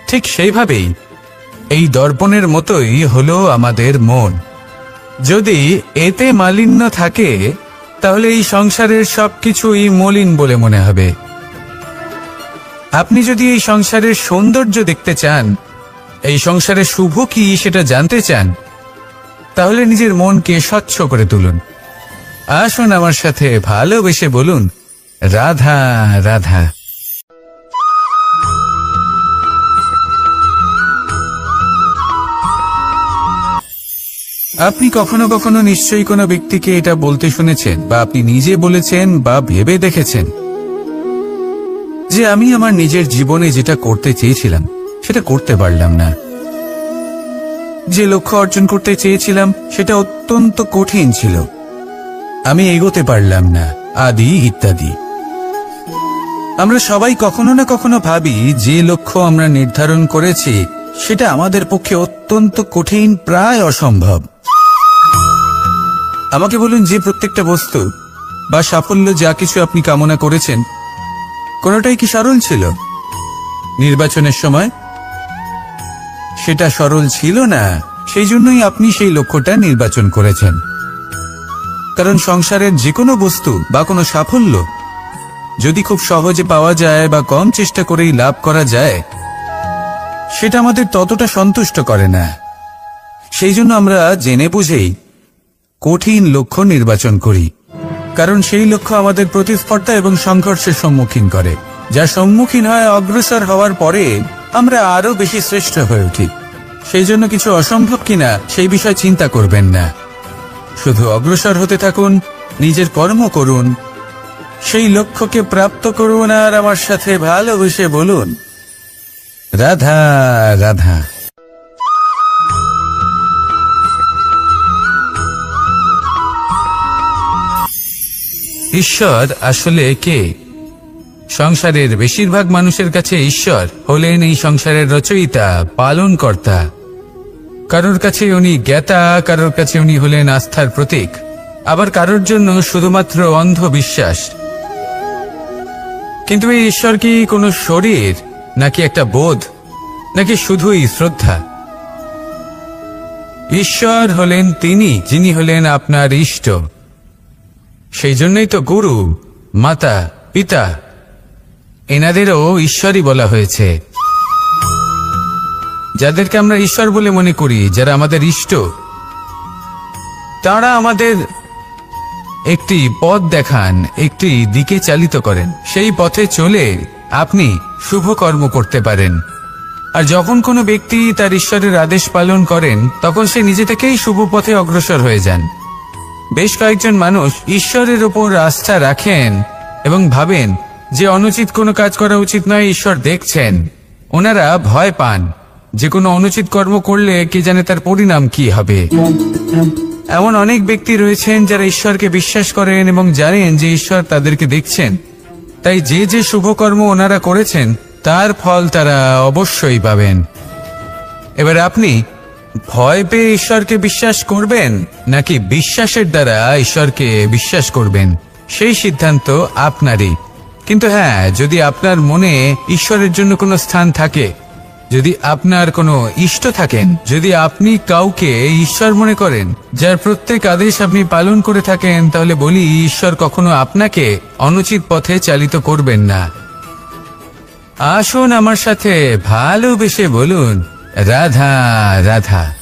ঠিক সেইভাবেই এই দর্পণের মতোই হলো আমাদের মন। যদি এতে মালিন্য থাকে, তাহলে এই সংসারের সবকিছুই মলিন বলে মনে হবে। আপনি যদি এই সংসারের সৌন্দর্য দেখতে চান, এই সংসারের শুভ কি সেটা জানতে চান, তাহলে নিজের মনকে স্বচ্ছ করে তুলুন। আসুন আমার সাথে ভালোবেসে বলুন, রাধা রাধা। আপনি কখনো কখনো নিশ্চয়ই কোনো ব্যক্তিকে এটা বলতে শুনেছেন, বা আপনি নিজে বলেছেন বা ভেবে দেখেছেন যে আমি আমার নিজের জীবনে যেটা করতে চেয়েছিলাম সেটা করতে পারলাম না, যে লক্ষ্য অর্জন করতে চেয়েছিলাম সেটা অত্যন্ত কঠিন ছিল, আমি এগোতে পারলাম না, আদি ইত্যাদি। আমরা সবাই কখনো না কখনো ভাবি যে লক্ষ্য আমরা নির্ধারণ করেছি সেটা আমাদের পক্ষে অত্যন্ত কঠিন, প্রায় অসম্ভব। আমাকে বলুন, যে প্রত্যেকটা বস্তু বা সাফল্য যা কিছু আপনি কামনা করেছেন, কোনোটাই কি সরল ছিল? নির্বাচনের সময় সেটা সরল ছিল না, সেই জন্যই আপনি সেই লক্ষ্যটা নির্বাচন করেছেন। কারণ সংসারের যে কোনো বস্তু বা কোনো সাফল্য যদি খুব সহজে পাওয়া যায় বা কম চেষ্টা করেই লাভ করা যায়, সেটা আমাদের ততটা সন্তুষ্ট করে না। সেই জন্য আমরা জেনে বুঝেই কঠিন লক্ষ্য নির্বাচন করি, কারণ সেই লক্ষ্য আমাদের প্রতিস্পর্ধা এবং সংঘর্ষের সম্মুখীন করে, যা সম্মুখীন হয় অগ্রসর হওয়ার পরে আমরা আরো বেশি শ্রেষ্ঠ হয়ে উঠি। সেই জন্য কিছু অসম্ভব কিনা সেই বিষয় চিন্তা করবেন না, শুধু অগ্রসর হতে থাকুন, নিজের কর্ম করুন, সেই লক্ষ্যকে প্রাপ্ত করুন আর আমার সাথে ভালোবেসে বলুন, রাধা রাধা। ঈশ্বর আসলে কে? সংসারের বেশিরভাগ মানুষের কাছে ঈশ্বর হলেন এই সংসারের রচয়িতা, পালনকর্তা। কারোর কাছে উনি জ্ঞাতা, কারোর কাছে উনি হলেন আস্থার প্রতীক, আবার কারোর জন্য শুধুমাত্র অন্ধবিশ্বাস। কিন্তু এই ঈশ্বর কি কোনো শরীর, নাকি একটা বোধ, নাকি শুধুই শ্রদ্ধা? ঈশ্বর হলেন তিনি যিনি হলেন আপনার ইষ্ট। সেই জন্যই তো গুরু মাতা, পিতা এনাদেরও ঈশ্বরই বলা হয়েছে। যাদেরকে আমরা ঈশ্বর বলে মনে করি, যারা আমাদের ইষ্ট, তারা আমাদের একটি পথ দেখান, একটি দিকে চালিত করেন। সেই পথে চলে আপনি শুভ কর্ম করতে পারেন। আর যখন কোনো ব্যক্তি তার ঈশ্বরের আদেশ পালন করেন, তখন সে নিজে থেকেই শুভ পথে অগ্রসর হয়ে যান। বেশ কয়েকজন মানুষ ঈশ্বরের ওপর আস্থা রাখেন এবং ভাবেন যে অনুচিত কোনো কাজ করা উচিত নয়, ঈশ্বর দেখছেন। ওনারা ভয় পান যে কোনো অনুচিত কর্ম করলে কে জানে তার পরিণাম কি হবে। এমন অনেক ব্যক্তি রয়েছেন যারা ঈশ্বরকে বিশ্বাস করেন এবং জানেন যে ঈশ্বর তাদেরকে দেখছেন, তাই যে যে শুভকর্ম ওনারা করেছেন তার ফল তারা অবশ্যই পাবেন। এবার আপনি ভয় পেয়ে ঈশ্বরকে বিশ্বাস করবেন নাকি বিশ্বাসের দ্বারা ঈশ্বরকে বিশ্বাস করবেন, সেই সিদ্ধান্ত আপনারই। কিন্তু হ্যাঁ, যদি আপনার মনে ঈশ্বরের জন্য কোনো স্থান থাকে, যদি আপনার কোনো ইষ্ট থাকেন, যদি আপনি কাউকে ঈশ্বর মনে করেন, যার প্রত্যেক আদেশ আপনি পালন করে থাকেন, তাহলে বলি ঈশ্বর কখনো আপনাকে অনুচিত পথে চালিত করবেন না। আসুন আমার সাথে ভালোবেসে বলুন, রাধা রাধা।